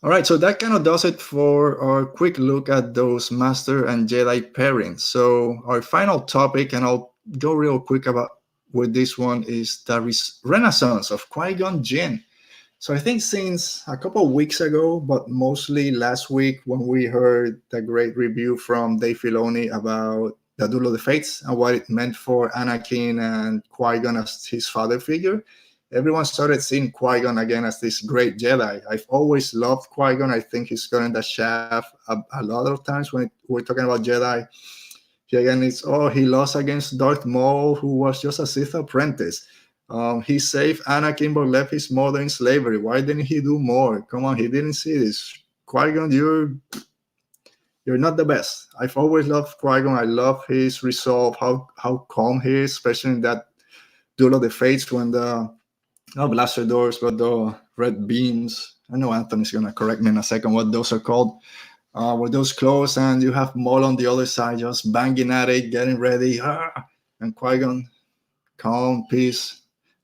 All right, so that kind of does it for our quick look at those Master and Jedi pairings. So our final topic, and I'll go real quick with this one, is the renaissance of Qui-Gon Jinn. So I think since a couple of weeks ago, but mostly last week, when we heard the great review from Dave Filoni about the Duel of the Fates and what it meant for Anakin and Qui-Gon as his father figure, everyone started seeing Qui-Gon again as this great Jedi. I've always loved Qui-Gon. I think he's gotten the shaft a lot of times when we're talking about Jedi. Again, it's, he lost against Darth Maul, who was just a Sith apprentice. He saved Anakin but left his mother in slavery. Why didn't he do more? Come on, he didn't see this. Qui-Gon, you're not the best. I've always loved Qui-Gon. I love his resolve, how calm he is, especially in that Duel of the Fates when the not blaster doors, but the red beams. I know Anthony's gonna correct me in a second what those are called. With those close, and you have Maul on the other side just banging at it, getting ready, and Qui-Gon, calm, peace,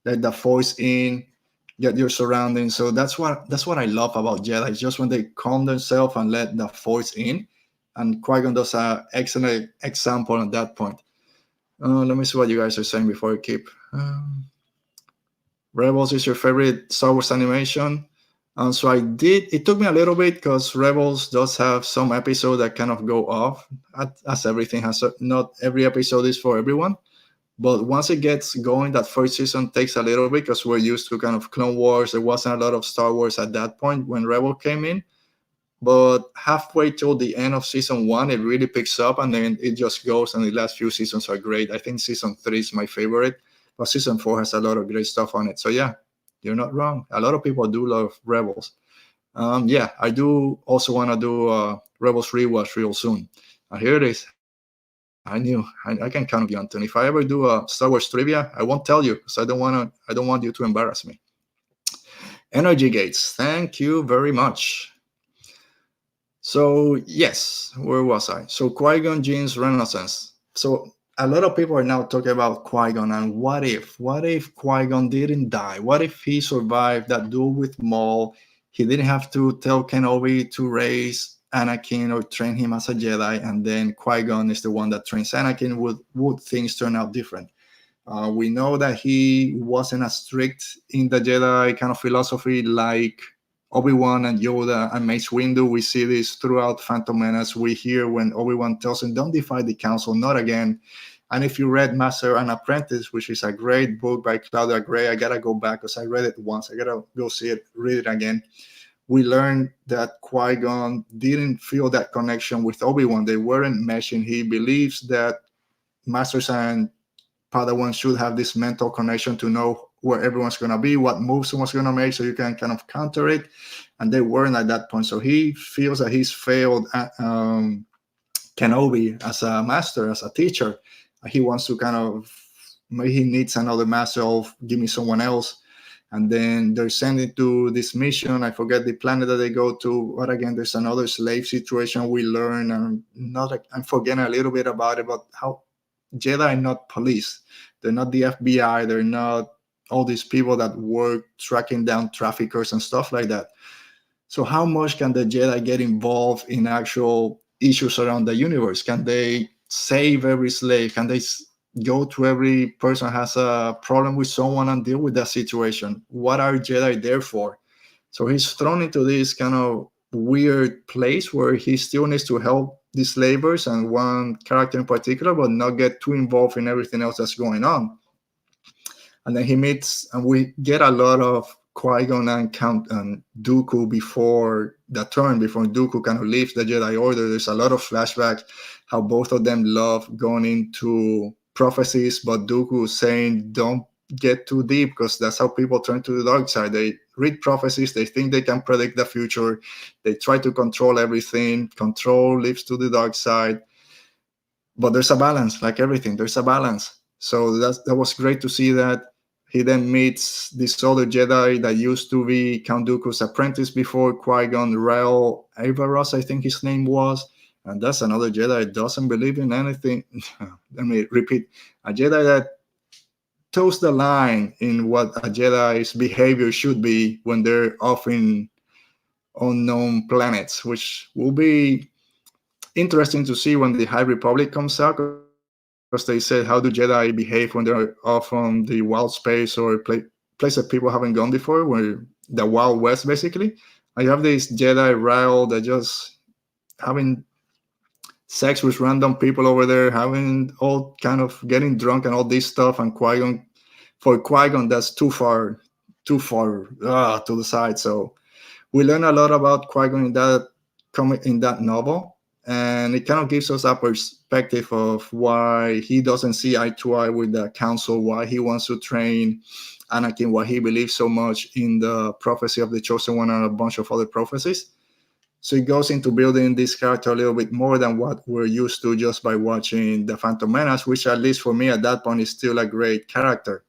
let the Force in, get your surroundings. So that's what I love about Jedi. It's just when they calm themselves and let the Force in, and Qui-Gon does an excellent example at that point. Let me see what you guys are saying before I keep. Rebels is your favorite Star Wars animation? So it took me a little bit because Rebels does have some episodes that kind of go off, as everything has. Not every episode is for everyone, but once it gets going, that first season takes a little bit because we're used to kind of Clone Wars. There wasn't a lot of Star Wars at that point when Rebel came in, but halfway till the end of season 1, it really picks up, and then it just goes, and the last few seasons are great. I think season 3 is my favorite, but season 4 has a lot of great stuff on it. So yeah, you're not wrong. A lot of people do love Rebels. Yeah, I do also want to do Rebels rewatch real soon. Here it is. I knew I can count on you, Anthony. If I ever do a Star Wars trivia, I won't tell you because I don't want you to embarrass me. Energy Gates, thank you very much. So yes, where was I? So Qui-Gon Jinn's renaissance. So a lot of people are now talking about Qui-Gon and what if Qui-Gon didn't die? What if he survived that duel with Maul? He didn't have to tell Kenobi to raise Anakin or train him as a Jedi, and then Qui-Gon is the one that trains Anakin. Would things turn out different? We know that he wasn't as strict in the Jedi kind of philosophy like Obi-Wan and Yoda and Mace Windu. We see this throughout Phantom Menace. We hear when Obi-Wan tells him, don't defy the council, not again. And if you read Master and Apprentice, which is a great book by Claudia Gray, I gotta go back because I read it once. I gotta go read it again. We learned that Qui-Gon didn't feel that connection with Obi-Wan. They weren't meshing. He believes that Masters and Padawans should have this mental connection to know where everyone's going to be, what moves someone's going to make, so you can kind of counter it. And they weren't at that point. So he feels that he's failed Kenobi as a master, as a teacher. He wants to kind of, maybe he needs another master, of give me someone else. And then they're sending to this mission. I forget the planet that they go to. But again, there's another slave situation we learn. And I'm forgetting a little bit about it, but how Jedi are not police. They're not the FBI. They're not all these people that work tracking down traffickers and stuff like that. So how much can the Jedi get involved in actual issues around the universe? Can they save every slave? Can they go to every person who has a problem with someone and deal with that situation? What are Jedi there for? So he's thrown into this kind of weird place where he still needs to help the slavers and one character in particular, but not get too involved in everything else that's going on. And then he meets, and we get a lot of Qui-Gon and Count and Dooku before Dooku kind of leaves the Jedi Order. There's a lot of flashbacks how both of them love going into prophecies, but Dooku saying don't get too deep, because that's how people turn to the dark side. They read prophecies, they think they can predict the future, they try to control everything. Control leads to the dark side, but there's a balance. Like everything, there's a balance. So that was great to see that. He then meets this other Jedi that used to be Count Dooku's apprentice before Qui-Gon, Rael Averross, I think his name was. And that's another Jedi that doesn't believe in anything. Let me repeat. A Jedi that toes the line in what a Jedi's behavior should be when they're off in unknown planets, which will be interesting to see when the High Republic comes out, because they said, how do Jedi behave when they're off on the wild space or place that people haven't gone before, where the Wild West, basically. I have this Jedi Rael that just having sex with random people over there, having all kind of getting drunk and all this stuff, and for Qui-Gon, that's too far to the side. So we learn a lot about Qui-Gon in that novel, and it kind of gives us a perspective of why he doesn't see eye to eye with the council, why he wants to train Anakin, why he believes so much in the prophecy of the Chosen One and a bunch of other prophecies. So it goes into building this character a little bit more than what we're used to just by watching The Phantom Menace, which at least for me at that point is still a great character.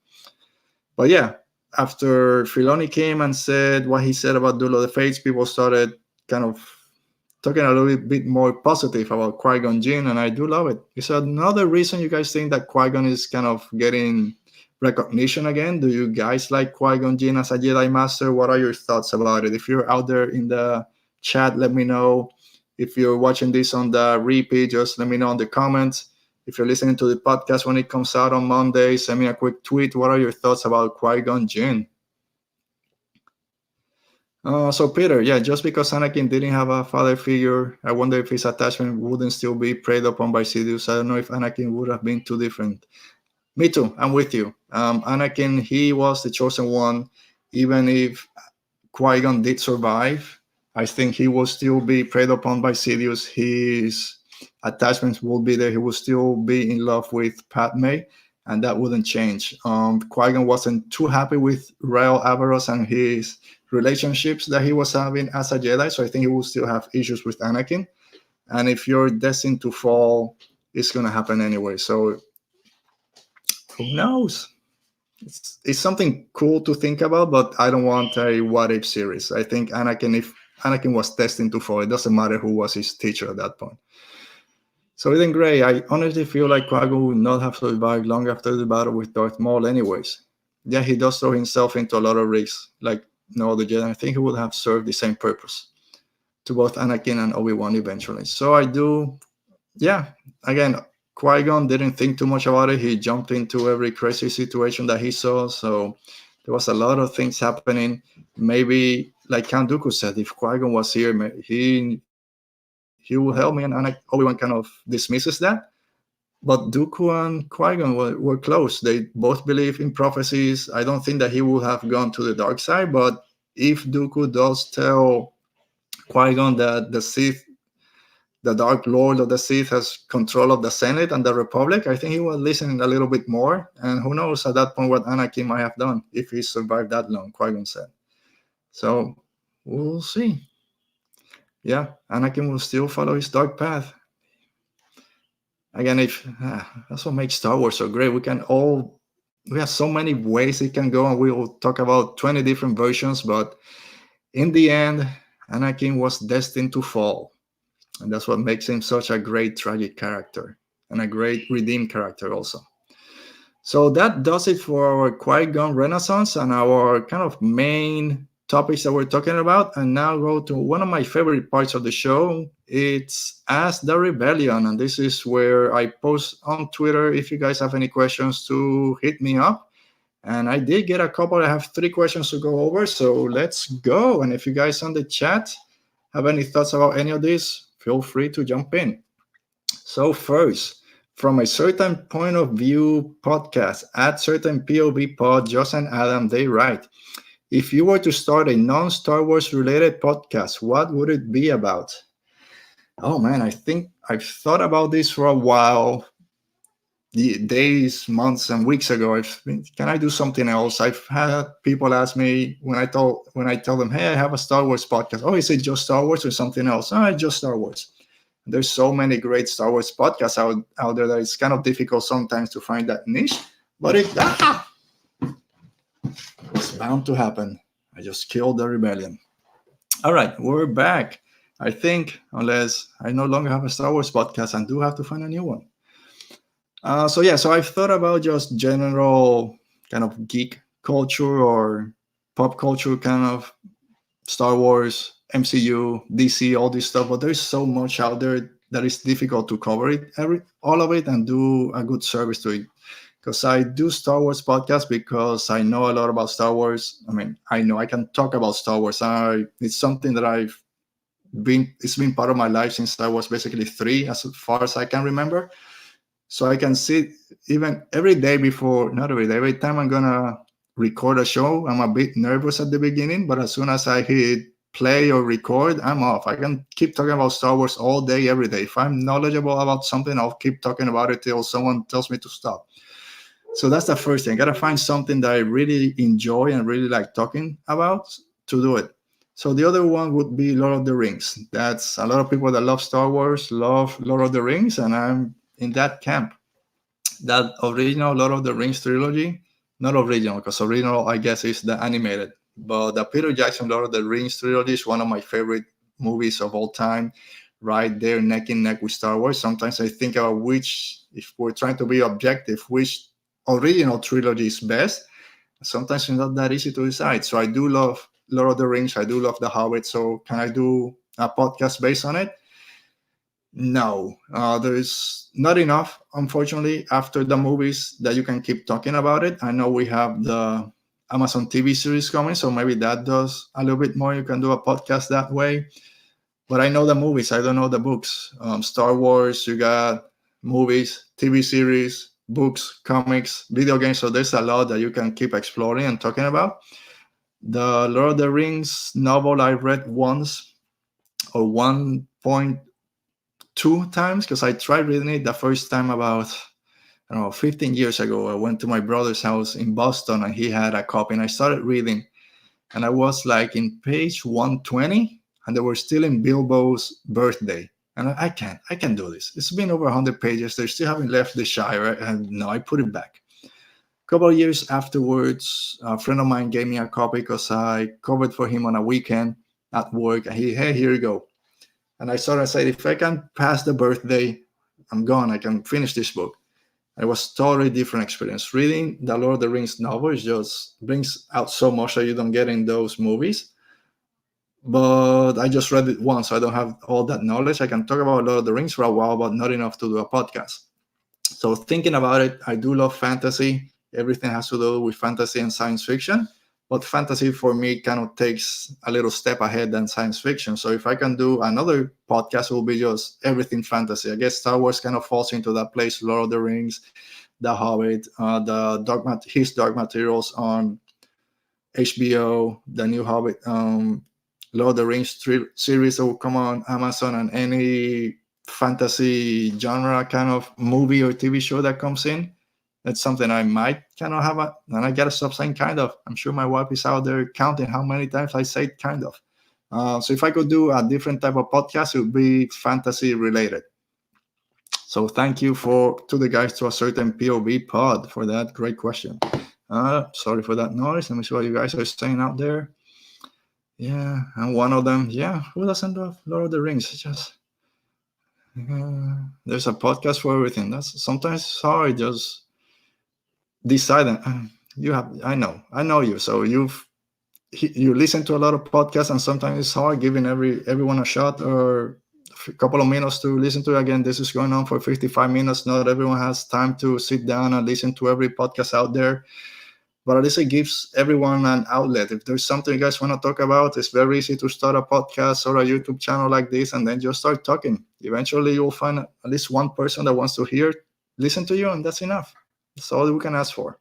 But yeah, after Filoni came and said what he said about Duel of the Fates, people started kind of talking a little bit more positive about Qui-Gon Jinn, and I do love it. Is another reason you guys think that Qui-Gon is kind of getting recognition again? Do you guys like Qui-Gon Jinn as a Jedi Master? What are your thoughts about it? If you're out there in the chat, let me know. If you're watching this on the repeat, just let me know in the comments. If you're listening to the podcast when it comes out on Monday, send me a quick tweet. What are your thoughts about Qui-Gon Jinn? So Peter, yeah, just because Anakin didn't have a father figure, I wonder if his attachment wouldn't still be preyed upon by Sidious. I don't know if Anakin would have been too different. Me too, I'm with you. Anakin, he was the chosen one. Even if Qui-Gon did survive, I think he will still be preyed upon by Sidious. His attachments will be there. He will still be in love with Padme, and that wouldn't change. Qui-Gon wasn't too happy with Rael Averross and his relationships that he was having as a Jedi, so I think he will still have issues with Anakin. And if you're destined to fall, it's going to happen anyway. So who knows? It's something cool to think about, but I don't want a what if series. I think if Anakin was destined to fall, it doesn't matter who was his teacher at that point. So Eden Grey, I honestly feel like Qui-Gon would not have survived long after the battle with Darth Maul anyways. Yeah, he does throw himself into a lot of risks, like no other Jedi. I think he would have served the same purpose to both Anakin and Obi-Wan eventually. So I do, yeah, again, Qui-Gon didn't think too much about it. He jumped into every crazy situation that he saw. So there was a lot of things happening. Maybe, like Count Dooku said, if Qui-Gon was here, he will help me. And Obi-Wan kind of dismisses that. But Dooku and Qui-Gon were close. They both believe in prophecies. I don't think that he would have gone to the dark side. But if Dooku does tell Qui-Gon that the the Dark Lord of the Sith has control of the Senate and the Republic, I think he was listening a little bit more. And who knows at that point what Anakin might have done if he survived that long, Qui-Gon said. So we'll see. Yeah, Anakin will still follow his dark path. Again, that's what makes Star Wars so great. We have so many ways it can go, and we will talk about 20 different versions, but in the end, Anakin was destined to fall. And that's what makes him such a great tragic character and a great redeemed character also. So that does it for our Qui-Gon Renaissance and our kind of main topics that we're talking about. And now go to one of my favorite parts of the show. It's Ask the Rebellion. And this is where I post on Twitter. If you guys have any questions, to hit me up. And I did get a couple. I have 3 questions to go over. So let's go. And if you guys on the chat have any thoughts about any of this, feel free to jump in. So first, from a certain point of view podcast at certain POV pod, Josh and Adam, they write, if you were to start a non-Star Wars related podcast, what would it be about? Oh man, I think I've thought about this for a while. Days, months, and weeks ago, can I do something else? I've had people ask me when I tell them, hey, I have a Star Wars podcast. Oh, is it just Star Wars or something else? Oh, it's just Star Wars. There's so many great Star Wars podcasts out there that it's kind of difficult sometimes to find that niche, but it's bound to happen. I just killed the rebellion. All right, we're back. I think, unless I no longer have a Star Wars podcast, I do have to find a new one. So I've thought about just general kind of geek culture or pop culture kind of Star Wars, MCU, DC, all this stuff, but there's so much out there that it's difficult to cover it, all of it, and do a good service to it. Because I do Star Wars podcast because I know a lot about Star Wars. I mean, I know I can talk about Star Wars. It's something that it's been part of my life since I was basically 3, as far as I can remember. So I can sit even every time I'm gonna record a show, I'm a bit nervous at the beginning, but as soon as I hit play or record, I'm off. I can keep talking about Star Wars all day, every day. If I'm knowledgeable about something, I'll keep talking about it till someone tells me to stop. So that's the first thing. I gotta find something that I really enjoy and really like talking about to do it. So the other one would be Lord of the Rings. That's a lot of people that love Star Wars, love Lord of the Rings, and I'm in that camp. That original Lord of the Rings trilogy, not original, because original, I guess, is the animated. But the Peter Jackson Lord of the Rings trilogy is one of my favorite movies of all time, right there neck and neck with Star Wars. Sometimes I think about if we're trying to be objective, which original trilogy is best. Sometimes it's not that easy to decide. So I do love Lord of the Rings. I do love The Hobbit. So can I do a podcast based on it? No, there's not enough, unfortunately, after the movies that you can keep talking about it. I know we have the Amazon TV series coming, so maybe that does a little bit more. You can do a podcast that way. But I know the movies. I don't know the books. Star Wars, you got movies, TV series, books, comics, video games. So there's a lot that you can keep exploring and talking about. The Lord of the Rings novel I read once, or 1.2 times, because I tried reading it the first time about, 15 years ago. I went to my brother's house in Boston and he had a copy, and I started reading, and I was like in page 120, and they were still in Bilbo's birthday. And I can't do this. It's been over 100 pages. They still haven't left the Shire. And no, I put it back. A couple of years afterwards, a friend of mine gave me a copy because I covered for him on a weekend at work. And hey, here you go. And I sort of said, if I can pass the birthday, I'm gone. I can finish this book. And it was totally different experience. Reading the Lord of the Rings novel just brings out so much that you don't get in those movies. But I just read it once, so I don't have all that knowledge. I can talk about Lord of the Rings for a while, but not enough to do a podcast. So thinking about it, I do love fantasy. Everything has to do with fantasy and science fiction. But fantasy for me kind of takes a little step ahead than science fiction. So if I can do another podcast, it will be just everything fantasy. I guess Star Wars kind of falls into that place. Lord of the Rings, The Hobbit, his Dark Materials on HBO, the new Hobbit, Lord of the Rings series that will come on Amazon, and any fantasy genre kind of movie or TV show that comes in, that's something I might kind of have and I gotta stop saying kind of. I'm sure my wife is out there counting how many times I say kind of. So if I could do a different type of podcast, it would be fantasy related. So thank you to the guys to a certain POV pod for that great question. Sorry for that noise. Let me see what you guys are saying out there. Yeah, and one of them, yeah, who doesn't love Lord of the Rings? There's a podcast for everything. That's sometimes hard. Just decide. I know you. So you listen to a lot of podcasts, and sometimes it's hard giving everyone a shot or a couple of minutes to listen to it. Again, this is going on for 55 minutes. Not everyone has time to sit down and listen to every podcast out there. But at least it gives everyone an outlet. If there's something you guys want to talk about, it's very easy to start a podcast or a YouTube channel like this, and then just start talking. Eventually, you'll find at least one person that wants to listen to you, and that's enough. That's all we can ask for.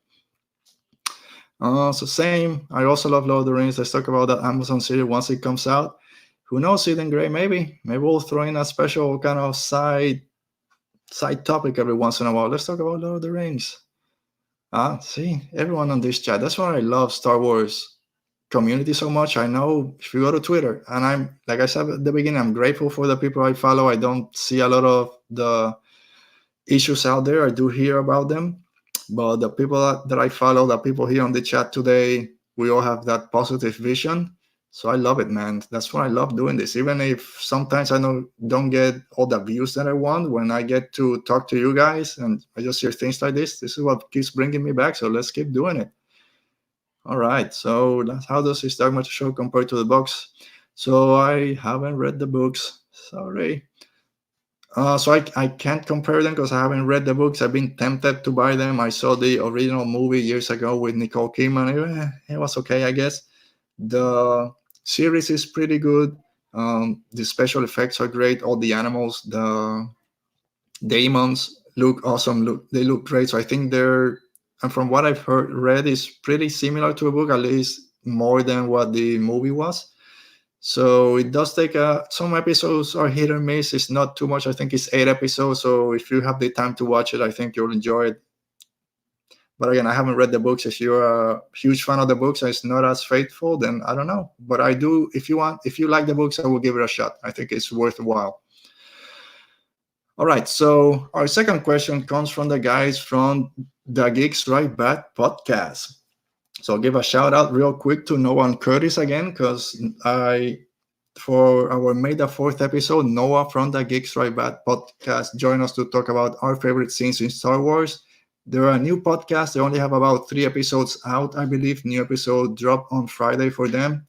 So same. I also love Lord of the Rings. Let's talk about that Amazon series once it comes out. Who knows, Eden Gray? Maybe we'll throw in a special kind of side topic every once in a while. Let's talk about Lord of the Rings. See, everyone on this chat. That's why I love Star Wars community so much. I know if you go to Twitter, and I'm, like I said at the beginning, I'm grateful for the people I follow. I don't see a lot of the issues out there. I do hear about them. But the people that I follow, the people here on the chat today, we all have that positive vision. So I love it, man. That's why I love doing this. Even if sometimes I don't get all the views that I want, when I get to talk to you guys and I just hear things like this is what keeps bringing me back. So let's keep doing it. All right. So how does this Dark Matter show compare to the books? So I haven't read the books. Sorry. So I can't compare them because I haven't read the books. I've been tempted to buy them. I saw the original movie years ago with Nicole Kidman. It was okay, I guess. The series is pretty good. The special effects are great. All the animals, the demons look awesome. They look great. So I think and from what I've read, is pretty similar to a book, at least more than what the movie was. So it does take some episodes are hit or miss. It's not too much. I think it's 8 episodes. So if you have the time to watch it, I think you'll enjoy it. But again, I haven't read the books. If you're a huge fan of the books and it's not as faithful, then I don't know. But I do. If you like the books, I will give it a shot. I think it's worthwhile. All right. So our second question comes from the guys from the Geeks Right Back podcast. So I'll give a shout out real quick to Noah and Curtis again, because for our May the 4th episode, Noah from the Geeks Right Back podcast joined us to talk about our favorite scenes in Star Wars. They're a new podcast. They only have about 3 episodes out, I believe. New episode drop on Friday for them.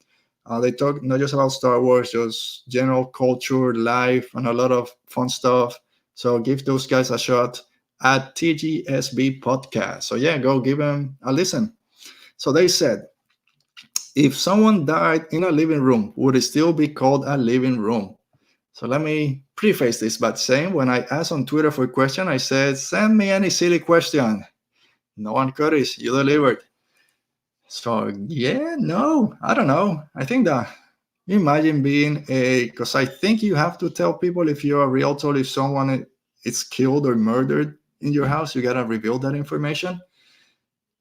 They talk not just about Star Wars, just general culture, life, and a lot of fun stuff. So give those guys a shot at TGSB Podcast. So yeah, go give them a listen. So they said, if someone died in a living room, would it still be called a living room? So let me preface this by saying, when I asked on Twitter for a question, I said, send me any silly question. No one, Curtis, you delivered. So yeah, no, I don't know. I think that imagine being because I think you have to tell people if you're a realtor, if someone is killed or murdered in your house, you got to reveal that information.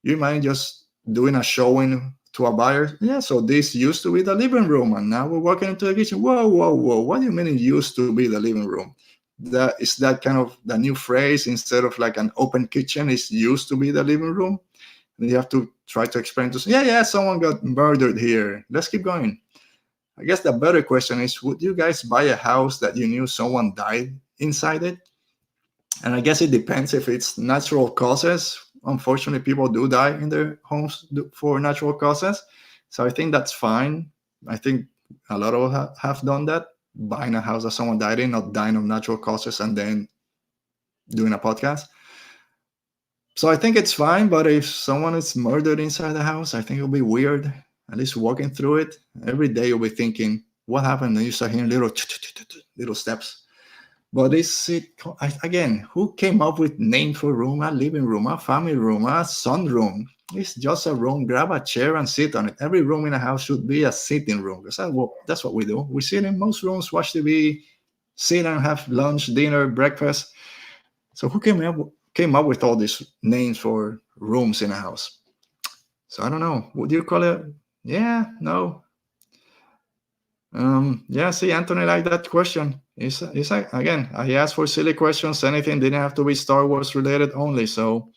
You mind just doing a showing to a buyer? Yeah, so this used to be the living room, and now we're walking into the kitchen. Whoa. What do you mean it used to be the living room? That is that kind of the new phrase. Instead of like an open kitchen, it's used to be the living room. And you have to try to explain to someone got murdered here. Let's keep going. I guess the better question is, would you guys buy a house that you knew someone died inside it? And I guess it depends if it's natural causes. Unfortunately, people do die in their homes for natural causes. So I think that's fine. I think a lot of us have done that, buying a house that someone died in, not dying of natural causes, and then doing a podcast. So I think it's fine. But if someone is murdered inside the house, I think it'll be weird. At least walking through it, every day you'll be thinking, what happened? And you start hearing little steps. But again, who came up with name for room? A living room, a family room, a sunroom. It's just a room. Grab a chair and sit on it. Every room in a house should be a sitting room. Because that's what we do. We sit in most rooms, watch TV, sit and have lunch, dinner, breakfast. So who came up with all these names for rooms in a house? So I don't know. Would you call it? Yeah, no. Yeah, see, Anthony liked that question. It's like, again, I asked for silly questions. Anything didn't have to be Star Wars related only. So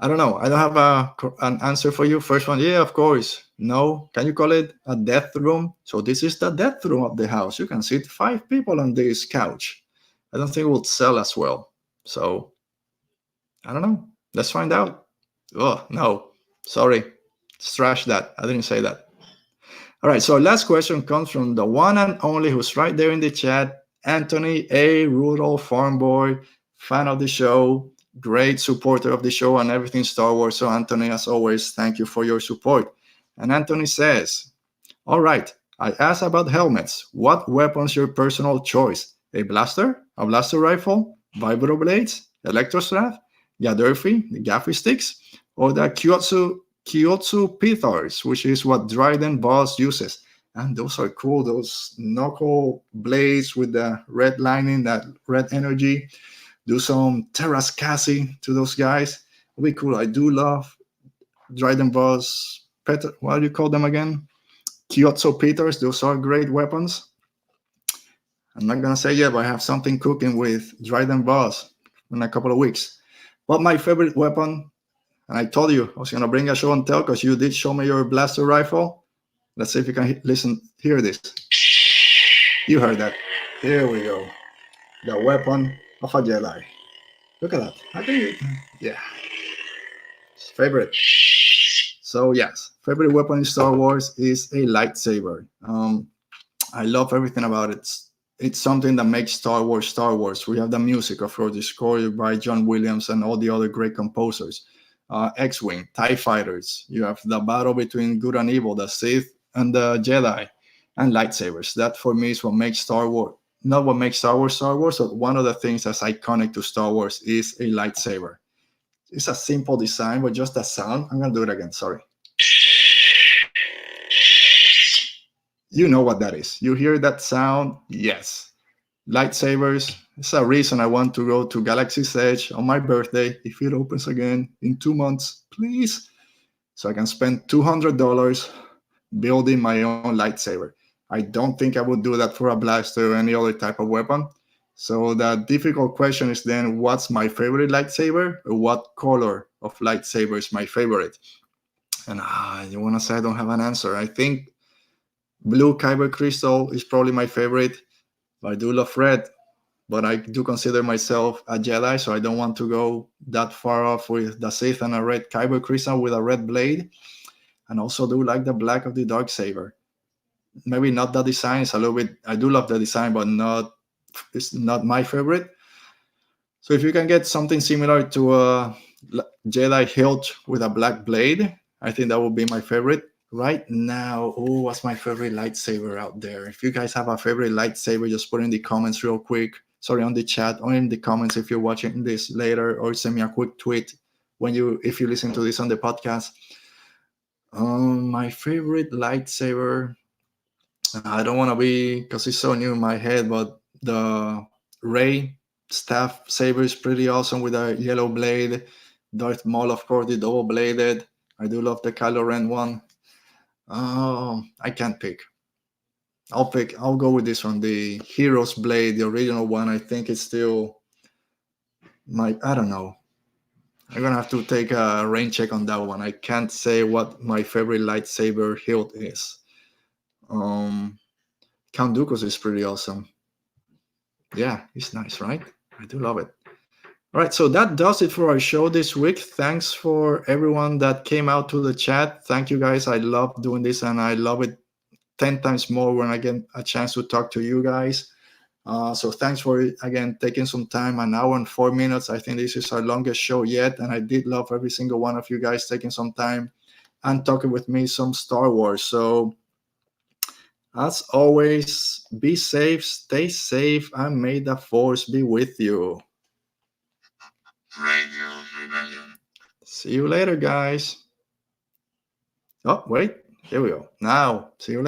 I don't know. I don't have an answer for you. First one, yeah, of course. No, can you call it a death room? So this is the death room of the house. You can sit 5 people on this couch. I don't think it would sell as well. So I don't know. Let's find out. Oh, no. Sorry. Trash that. I didn't say that. All right. So last question comes from the one and only who's right there in the chat, Anthony A. Rudolph Farm Boy, fan of the show, great supporter of the show and everything Star Wars. So Anthony, as always, thank you for your support. And Anthony says, all right, I asked about helmets. What weapon's your personal choice? A blaster rifle, vibro blades, electrostrap, Yadurfi, the gaffy sticks, or the Kyotsu Pithars, which is what Dryden Boss uses. And those are cool, those knuckle blades with the red lining, that red energy. Do some Terras Cassie to those guys. It'll be cool. I do love Dryden Boss, what do you call them again? Kyotsu Peters, those are great weapons. I'm not gonna say yet, but I have something cooking with Dryden Boss in a couple of weeks. But my favorite weapon, and I told you I was gonna bring a show and tell because you did show me your blaster rifle. Let's see if you can hear this. You heard that. Here we go. The weapon of a Jedi. Look at that. How can you? Yeah. Favorite. So yes, favorite weapon in Star Wars is a lightsaber. I love everything about it. It's something that makes Star Wars Star Wars. We have the music, of course, scored by John Williams and all the other great composers. X-Wing, TIE fighters. You have the battle between good and evil, the Sith and the Jedi, and lightsabers. That for me is what makes Star Wars. Not what makes Star Wars, but one of the things that's iconic to Star Wars is a lightsaber. It's a simple design, but just the sound. I'm gonna do it again. Sorry. You know what that is. You hear that sound? Yes. Lightsabers. It's a reason I want to go to Galaxy's Edge on my birthday, if it opens again in 2 months, please. So I can spend $200 building my own lightsaber. I don't think I would do that for a blaster or any other type of weapon. So the difficult question is then, what's my favorite lightsaber, or what color of lightsaber is my favorite? And you want to say I don't have an answer. I think blue kyber crystal is probably my favorite. I do love red, but I do consider myself a Jedi, so I don't want to go that far off with the Sith and a red kyber crystal with a red blade. And also do like the black of the Darksaber. Maybe not the design. It's a little bit. I do love the design, but it's not my favorite. So if you can get something similar to a Jedi hilt with a black blade, I think that would be my favorite. Right now, what's my favorite lightsaber out there? If you guys have a favorite lightsaber, just put in the comments real quick. Sorry, on the chat or in the comments if you're watching this later, or send me a quick tweet if you listen to this on the podcast. My favorite lightsaber, I don't want to be, because it's so new in my head, but the Rey staff saber is pretty awesome with a yellow blade. Darth Maul, of course, the double bladed. I do love the Kylo Ren one. I can't pick. I'll go with this one, the Hero's Blade, the original one. I think it's still I don't know. I'm gonna have to take a rain check on that one. I can't say what my favorite lightsaber hilt is. Count Dooku's is pretty awesome. Yeah, it's nice, right? I do love it. All right, so that does it for our show this week. Thanks for everyone that came out to the chat. Thank you guys. I love doing this, and I love it 10 times more when I get a chance to talk to you guys. So thanks for, again, taking some time, an hour and 4 minutes. I think this is our longest show yet, and I did love every single one of you guys taking some time and talking with me some Star Wars. So as always, be safe, stay safe, and may the Force be with you. Radio Rebellion. See you later, guys. Oh, wait. Here we go. Now, see you later.